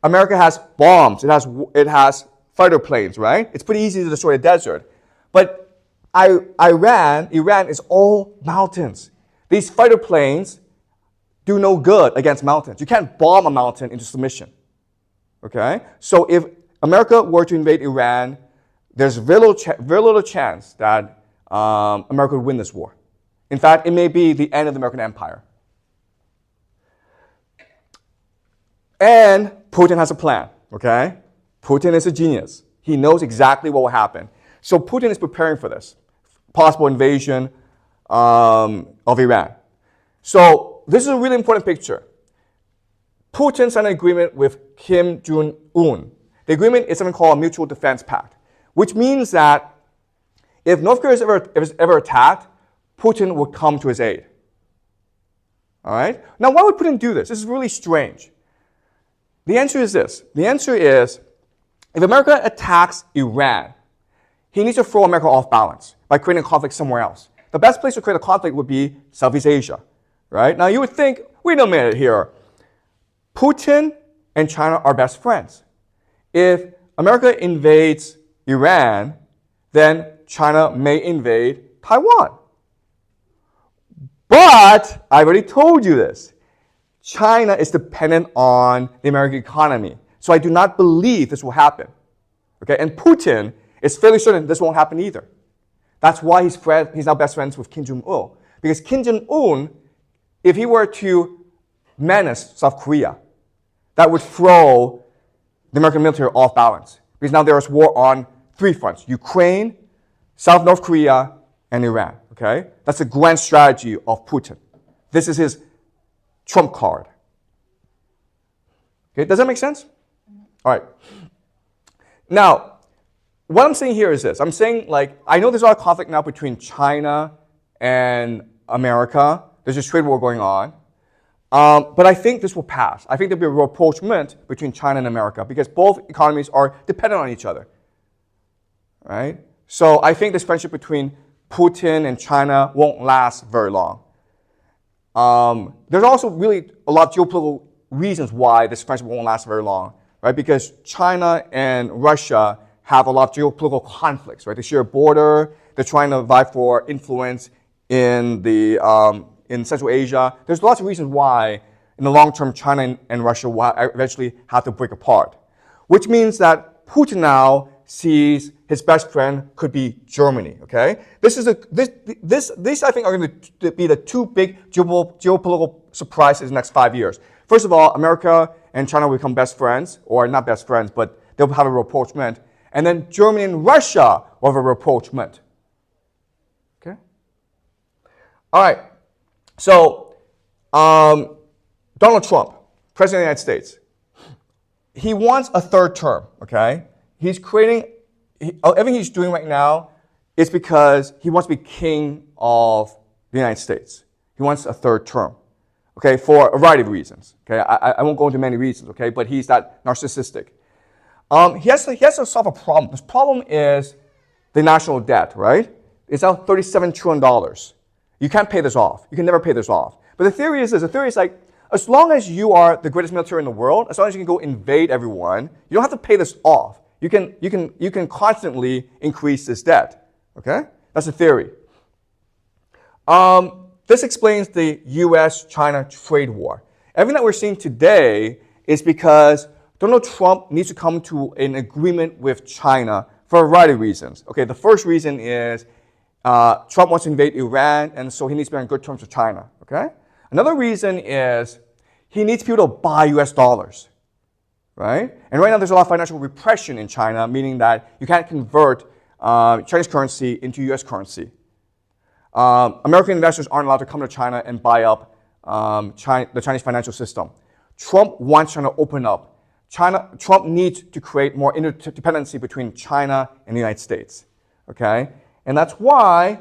America has bombs. It has fighter planes, right? It's pretty easy to destroy a desert. But Iran is all mountains. These fighter planes do no good against mountains. You can't bomb a mountain into submission. Okay? So if America were to invade Iran, there's very little chance that America would win this war. In fact, it may be the end of the American empire. And Putin has a plan, okay? Putin is a genius. He knows exactly what will happen. So Putin is preparing for this possible invasion of Iran. So this is a really important picture. Putin signed an agreement with Kim Jong-un. The agreement is something called a Mutual Defense Pact, which means that if North Korea is ever attacked, Putin would come to his aid. All right? Now, why would Putin do this? This is really strange. The answer is this. The answer is, if America attacks Iran, he needs to throw America off balance by creating a conflict somewhere else. The best place to create a conflict would be Southeast Asia, right? Now, you would think, wait a minute here. Putin and China are best friends. If America invades Iran, then China may invade Taiwan. But I've already told you this. China is dependent on the American economy. So I do not believe this will happen. Okay? And Putin is fairly certain this won't happen either. That's why he's now best friends with Kim Jong-un. Because Kim Jong-un if he were to menace South Korea, that would throw the American military off balance. Because now there is war on 3 fronts: Ukraine, North Korea, and Iran. Okay? That's the grand strategy of Putin. This is his trump card. Okay, does that make sense? All right. Now, what I'm saying here is this. I'm saying, like, I know there's a lot of conflict now between China and America. There's a trade war going on. But I think this will pass. I think there'll be a rapprochement between China and America because both economies are dependent on each other. Right? So I think this friendship between Putin and China won't last very long. There's also really a lot of geopolitical reasons why this friendship won't last very long, right? Because China and Russia have a lot of geopolitical conflicts, right? They share a border. They're trying to vie for influence in in Central Asia. There's lots of reasons why, in the long term, China and Russia will eventually have to break apart, which means that Putin now sees his best friend could be Germany. Okay, this I think are going to be the 2 big geopolitical surprises in the next 5 years. First of all, America and China will become best friends, or not best friends, but they'll have a rapprochement. And then Germany and Russia will have a rapprochement. Okay? All right. So, Donald Trump, President of the United States, he wants a 3rd term, okay? He's creating, everything he's doing right now is because he wants to be king of the United States. He wants a 3rd term, okay, for a variety of reasons, okay? I won't go into many reasons, okay, but he's that narcissistic. He has to solve a problem. This problem is the national debt, right? It's now $37 trillion. You can't pay this off. You can never pay this off. But the theory is this. The theory is like, as long as you are the greatest military in the world, as long as you can go invade everyone, you don't have to pay this off. You can constantly increase this debt. Okay? That's the theory. This explains the U.S.-China trade war. Everything that we're seeing today is because Donald Trump needs to come to an agreement with China for a variety of reasons. Okay, the first reason is Trump wants to invade Iran, and so he needs to be on good terms with China. Okay? Another reason is he needs people to buy U.S. dollars. Right? And right now there's a lot of financial repression in China, meaning that you can't convert Chinese currency into U.S. currency. American investors aren't allowed to come to China and buy up the Chinese financial system. Trump wants China to open up. Trump needs to create more interdependency between China and the United States. Okay? And that's why,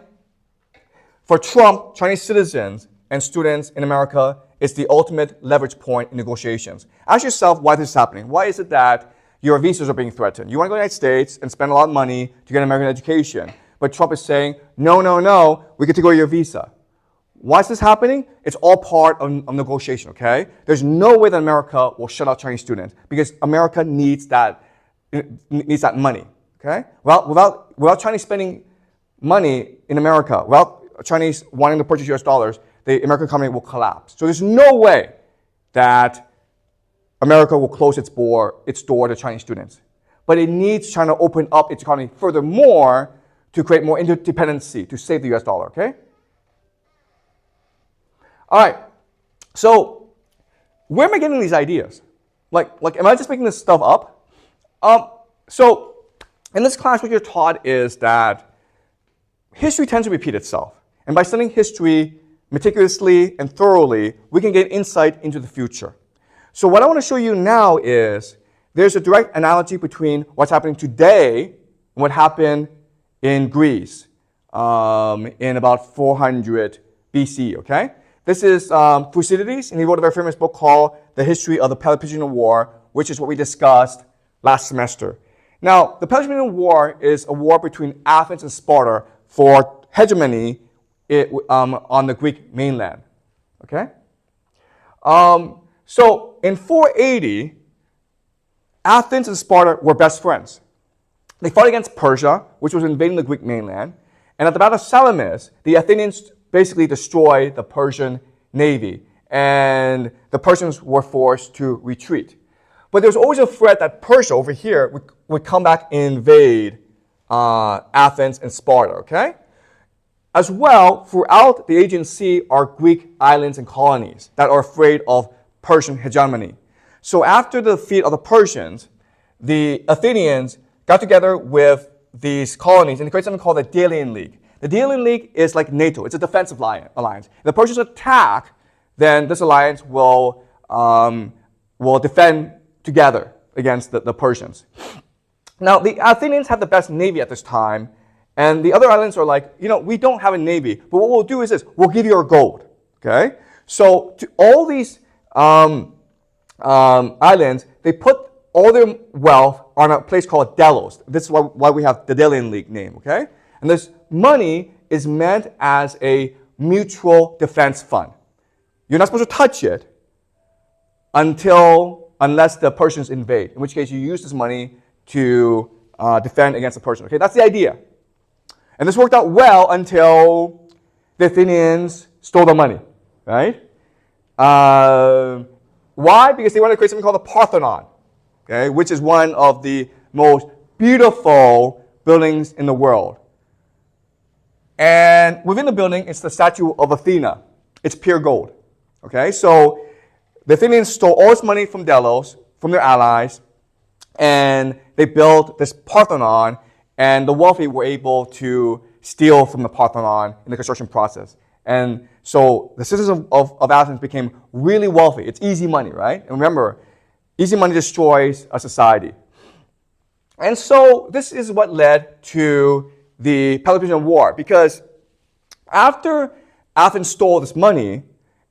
for Trump, Chinese citizens and students in America is the ultimate leverage point in negotiations. Ask yourself why this is happening. Why is it that your visas are being threatened? You want to go to the United States and spend a lot of money to get an American education. But Trump is saying, no, no, no, we get to go to your visa. Why is this happening? It's all part of negotiation, okay? There's no way that America will shut out Chinese students because America needs that money, okay? Well, without Chinese spending money in America, without Chinese wanting to purchase US dollars, the American economy will collapse. So there's no way that America will close its door to Chinese students. But it needs China to open up its economy furthermore to create more interdependency to save the US dollar, okay? All right, so where am I getting these ideas? Like, am I just making this stuff up? So in this class, what you're taught is that history tends to repeat itself. And by studying history meticulously and thoroughly, we can get insight into the future. So what I want to show you now is there's a direct analogy between what's happening today and what happened in Greece in about 400 BC, okay? This is Thucydides, and he wrote a very famous book called The History of the Peloponnesian War, which is what we discussed last semester. Now, the Peloponnesian War is a war between Athens and Sparta for hegemony on the Greek mainland, okay? So in 480, Athens and Sparta were best friends. They fought against Persia, which was invading the Greek mainland, and at the Battle of Salamis, the Athenians basically destroyed the Persian navy, and the Persians were forced to retreat. But there was always a threat that Persia over here would come back and invade Athens and Sparta, okay? As well, throughout the Aegean Sea are Greek islands and colonies that are afraid of Persian hegemony. So after the defeat of the Persians, the Athenians got together with these colonies and they created something called the Delian League. The Delian League is like NATO. It's a defensive alliance. If the Persians attack, then this alliance will defend together against the Persians. Now, the Athenians had the best navy at this time, and the other islands are like, we don't have a navy, but what we'll do is this, we'll give you our gold, okay? So to all these islands, they put all their wealth on a place called Delos. This is why we have the Delian League name, okay? And this money is meant as a mutual defense fund. You're not supposed to touch it unless the Persians invade, in which case you use this money to defend against the Persians. Okay, that's the idea. And this worked out well until the Athenians stole the money, right? Why? Because they wanted to create something called the Parthenon, okay, which is one of the most beautiful buildings in the world. And within the building, it's the statue of Athena. It's pure gold. Okay, so the Athenians stole all this money from Delos, from their allies, and they built this Parthenon, and the wealthy were able to steal from the Parthenon in the construction process. And so the citizens of Athens became really wealthy. It's easy money, right? And remember, easy money destroys a society. And so this is what led to the Peloponnesian War, because after Athens stole this money,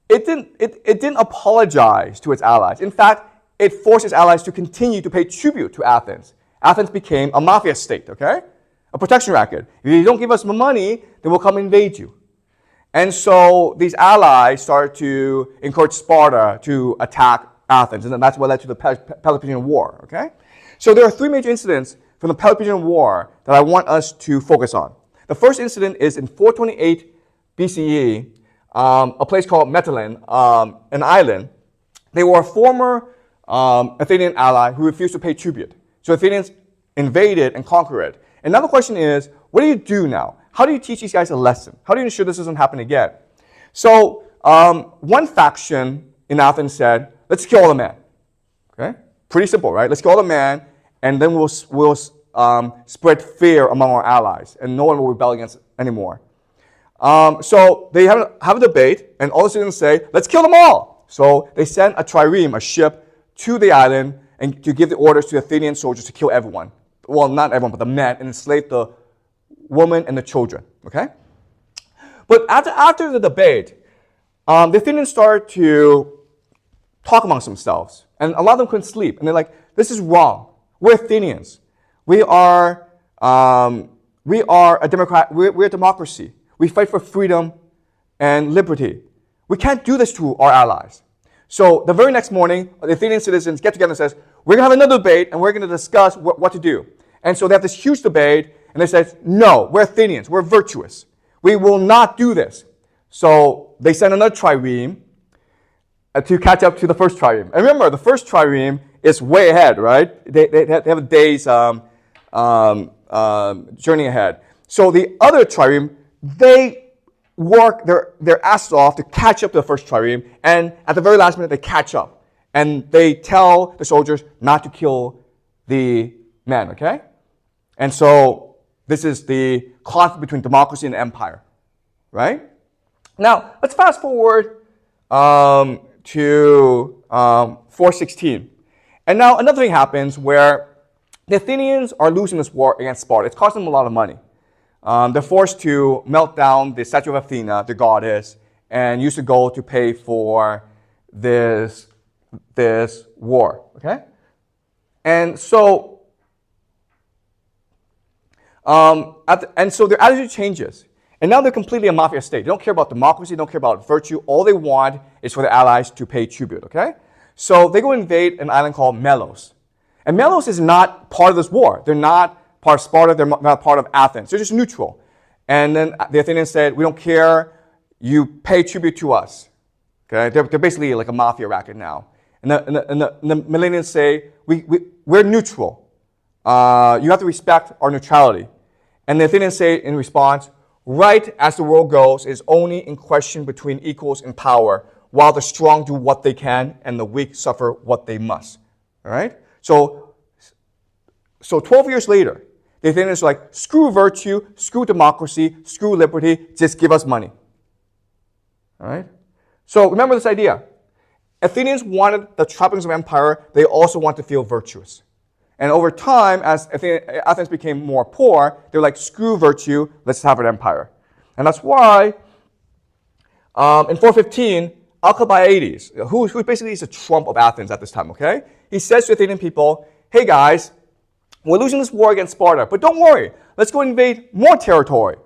it didn't apologize to its allies. In fact, it forced its allies to continue to pay tribute to Athens. Athens became a mafia state, okay? A protection racket. If you don't give us money, then we'll come invade you. And so these allies started to encourage Sparta to attack Athens, and then that's what led to the Peloponnesian War, okay? So there are three major incidents from the Peloponnesian War that I want us to focus on. The first incident is in 428 BCE, a place called Mytilene, an island. They were a former Athenian ally who refused to pay tribute. So Athenians invaded and conquered it. And now the question is, what do you do now? How do you teach these guys a lesson? How do you ensure this doesn't happen again? So one faction in Athens said, let's kill all the men. Okay? Pretty simple, right? Let's kill all the men, and then we'll spread fear among our allies, and no one will rebel against it anymore. So they have a debate, and all the citizens say, let's kill them all. So they send a trireme, a ship, to the island and to give the orders to the Athenian soldiers to kill everyone. Well, not everyone, but the men, and enslave the women and the children. Okay? But after the debate, the Athenians started to talk amongst themselves, and a lot of them couldn't sleep. And they're like, this is wrong. We're Athenians. We are a democrat. We're a democracy. We fight for freedom and liberty. We can't do this to our allies. So the very next morning, the Athenian citizens get together and says, we're going to have another debate, and we're going to discuss what to do. And so they have this huge debate, and they say, no, we're Athenians. We're virtuous. We will not do this. So they send another trireme to catch up to the first trireme. And remember, the first trireme is way ahead, right? They have a day's journey ahead. So the other trireme, they work their asses off to catch up to the first trireme, and at the very last minute, they catch up. And they tell the soldiers not to kill the men, okay? And so this is the conflict between democracy and empire, right? Now, let's fast forward to 416. And now another thing happens where the Athenians are losing this war against Sparta. It's costing them a lot of money. They're forced to melt down the statue of Athena, the goddess, and use the gold to pay for this war, okay? And so so their attitude changes. And now they're completely a mafia state. They don't care about democracy, they don't care about virtue. All they want is for their allies to pay tribute, okay? So they go invade an island called Melos. And Melos is not part of this war. They're not part of Sparta, they're not part of Athens. They're just neutral. And then the Athenians said, we don't care, you pay tribute to us. Okay? They're basically like a mafia racket now. And the Melians say, we're neutral. You have to respect our neutrality. And the Athenians say in response, right as the world goes is only in question between equals in power, while the strong do what they can and the weak suffer what they must. All right? So 12 years later, the Athenians are like, screw virtue, screw democracy, screw liberty, just give us money. All right? So remember this idea. Athenians wanted the trappings of empire. They also want to feel virtuous. And over time, as Athens became more poor, they were like, screw virtue, let's have an empire. And that's why in 415, Alcibiades, who basically is the Trump of Athens at this time, okay? He says to Athenian people, hey guys, we're losing this war against Sparta, but don't worry, let's go invade more territory.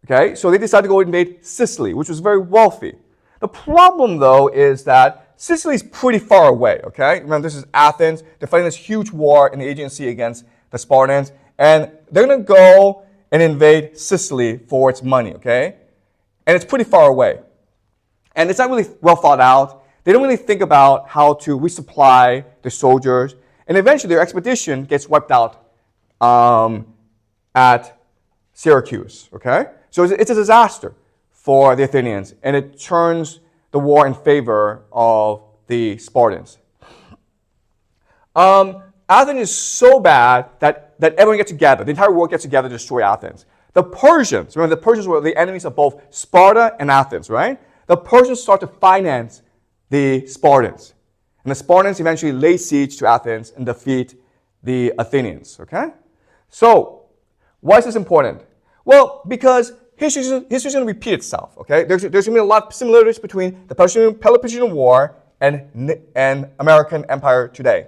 Okay, so they decided to go invade Sicily, which was very wealthy. The problem, though, is that Sicily is pretty far away, okay? Remember, this is Athens. They're fighting this huge war in the Aegean Sea against the Spartans, and they're going to go and invade Sicily for its money, okay? And it's pretty far away. And it's not really well thought out. They don't really think about how to resupply the soldiers. And eventually, their expedition gets wiped out at Syracuse, okay? So it's a disaster for the Athenians, and it turns the war in favor of the Spartans. Athens is so bad that everyone gets together. The entire world gets together to destroy Athens. The Persians, remember the Persians were the enemies of both Sparta and Athens, right? The Persians start to finance the Spartans. And the Spartans eventually lay siege to Athens and defeat the Athenians, okay? So, why is this important? Well, because history's going to repeat itself, okay? There's going to be a lot of similarities between the Peloponnesian War and American Empire today.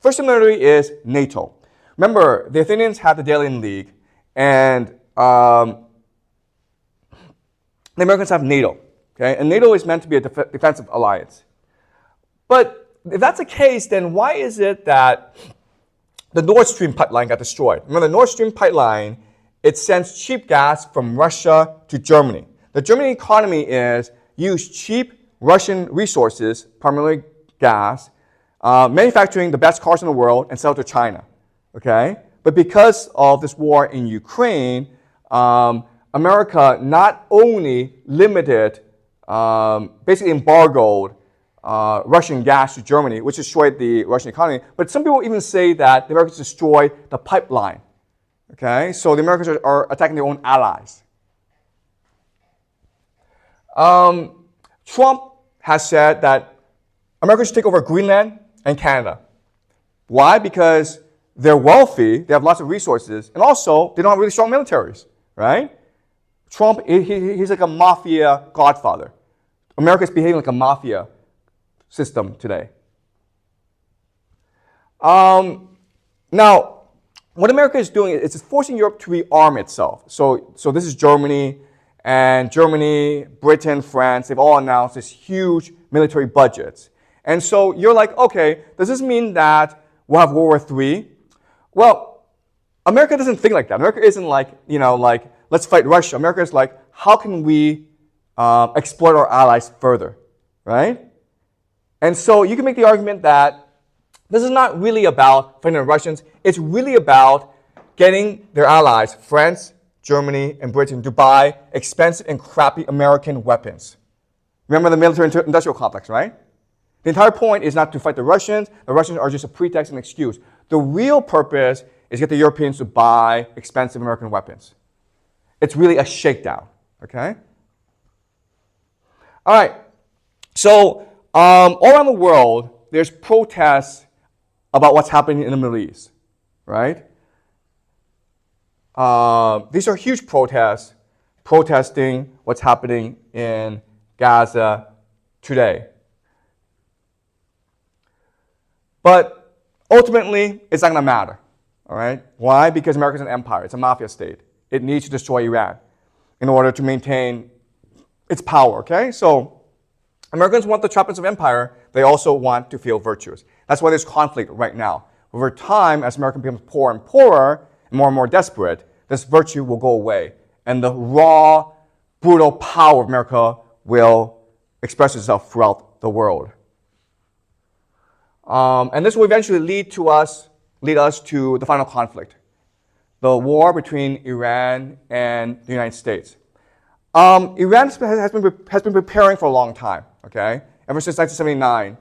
First similarity is NATO. Remember, the Athenians had the Delian League, and the Americans have NATO, okay? And NATO is meant to be a defensive alliance. But if that's the case, then why is it that the Nord Stream pipeline got destroyed? Remember, the Nord Stream pipeline, it sends cheap gas from Russia to Germany. The German economy is use cheap Russian resources, primarily gas, manufacturing the best cars in the world and sell to China. Okay? But because of this war in Ukraine, America not only limited, basically embargoed Russian gas to Germany, which destroyed the Russian economy, but some people even say that the Americans destroyed the pipeline. Okay, so the Americans are attacking their own allies. Trump has said that America should take over Greenland and Canada. Why? Because they're wealthy, they have lots of resources, and also they don't have really strong militaries, right? Trump, he's like a mafia godfather. America is behaving like a mafia system today. Now, what America is doing is it's forcing Europe to rearm itself. So this is Germany, and Germany, Britain, France, they've all announced this huge military budgets. And so you're like, okay, does this mean that we'll have World War III? Well, America doesn't think like that. America isn't like, like, let's fight Russia. America is like, how can we exploit our allies further, right? And so you can make the argument that this is not really about fighting the Russians. It's really about getting their allies, France, Germany, and Britain, to buy expensive and crappy American weapons. Remember the military-industrial complex, right? The entire point is not to fight the Russians. The Russians are just a pretext and excuse. The real purpose is to get the Europeans to buy expensive American weapons. It's really a shakedown, okay? All right, so all around the world, there's protests about what's happening in the Middle East, right? These are huge protests, protesting what's happening in Gaza today. But ultimately, it's not going to matter, all right? Why? Because America's an empire. It's a mafia state. It needs to destroy Iran in order to maintain its power, okay? So Americans want the trappings of empire. They also want to feel virtuous. That's why there's conflict right now. Over time, as America becomes poorer and poorer, and more desperate, this virtue will go away. And the raw, brutal power of America will express itself throughout the world. And this will eventually lead us to the final conflict. the war between Iran and the United States. Iran has been preparing for a long time, okay? Ever since 1979,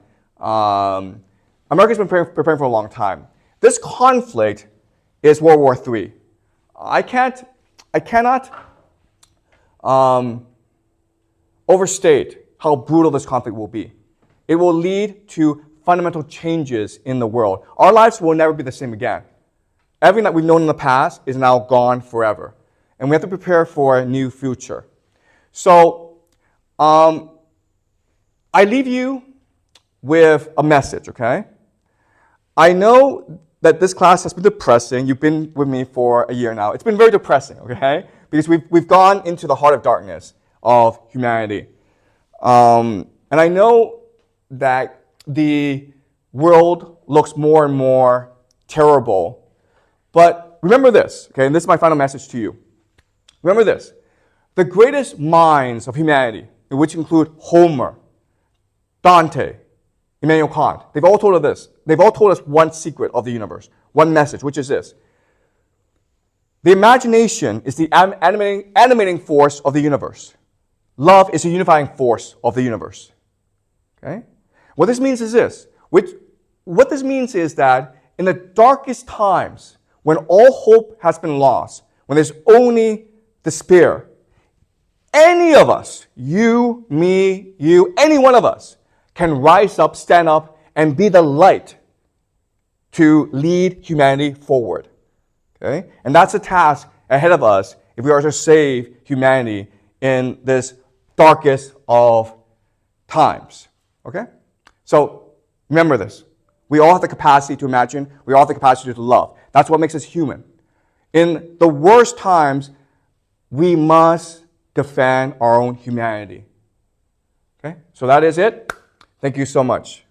America's been preparing for a long time. This conflict is World War III. I cannot overstate how brutal this conflict will be. It will lead to fundamental changes in the world. Our lives will never be the same again. Everything that we've known in the past is now gone forever. And we have to prepare for a new future. So, I leave you with a message, okay? I know that this class has been depressing. You've been with me for a year now. It's been very depressing, okay? Because we've gone into the heart of darkness of humanity. And I know that the world looks more and more terrible. But remember this, okay? And this is my final message to you. Remember this. The greatest minds of humanity, which include Homer, Dante, Immanuel Kant, they've all told us this. They've all told us one secret of the universe, one message, which is this. The imagination is the animating force of the universe. Love is the unifying force of the universe. Okay? What this means is this. What this means is that in the darkest times, when all hope has been lost, when there's only despair, any of us, you, me, you, any one of us, can rise up, stand up, and be the light to lead humanity forward. Okay? And that's the task ahead of us if we are to save humanity in this darkest of times. Okay? So remember this. We all have the capacity to imagine. We all have the capacity to love. That's what makes us human. In the worst times, we must defend our own humanity. Okay? So that is it. Thank you so much.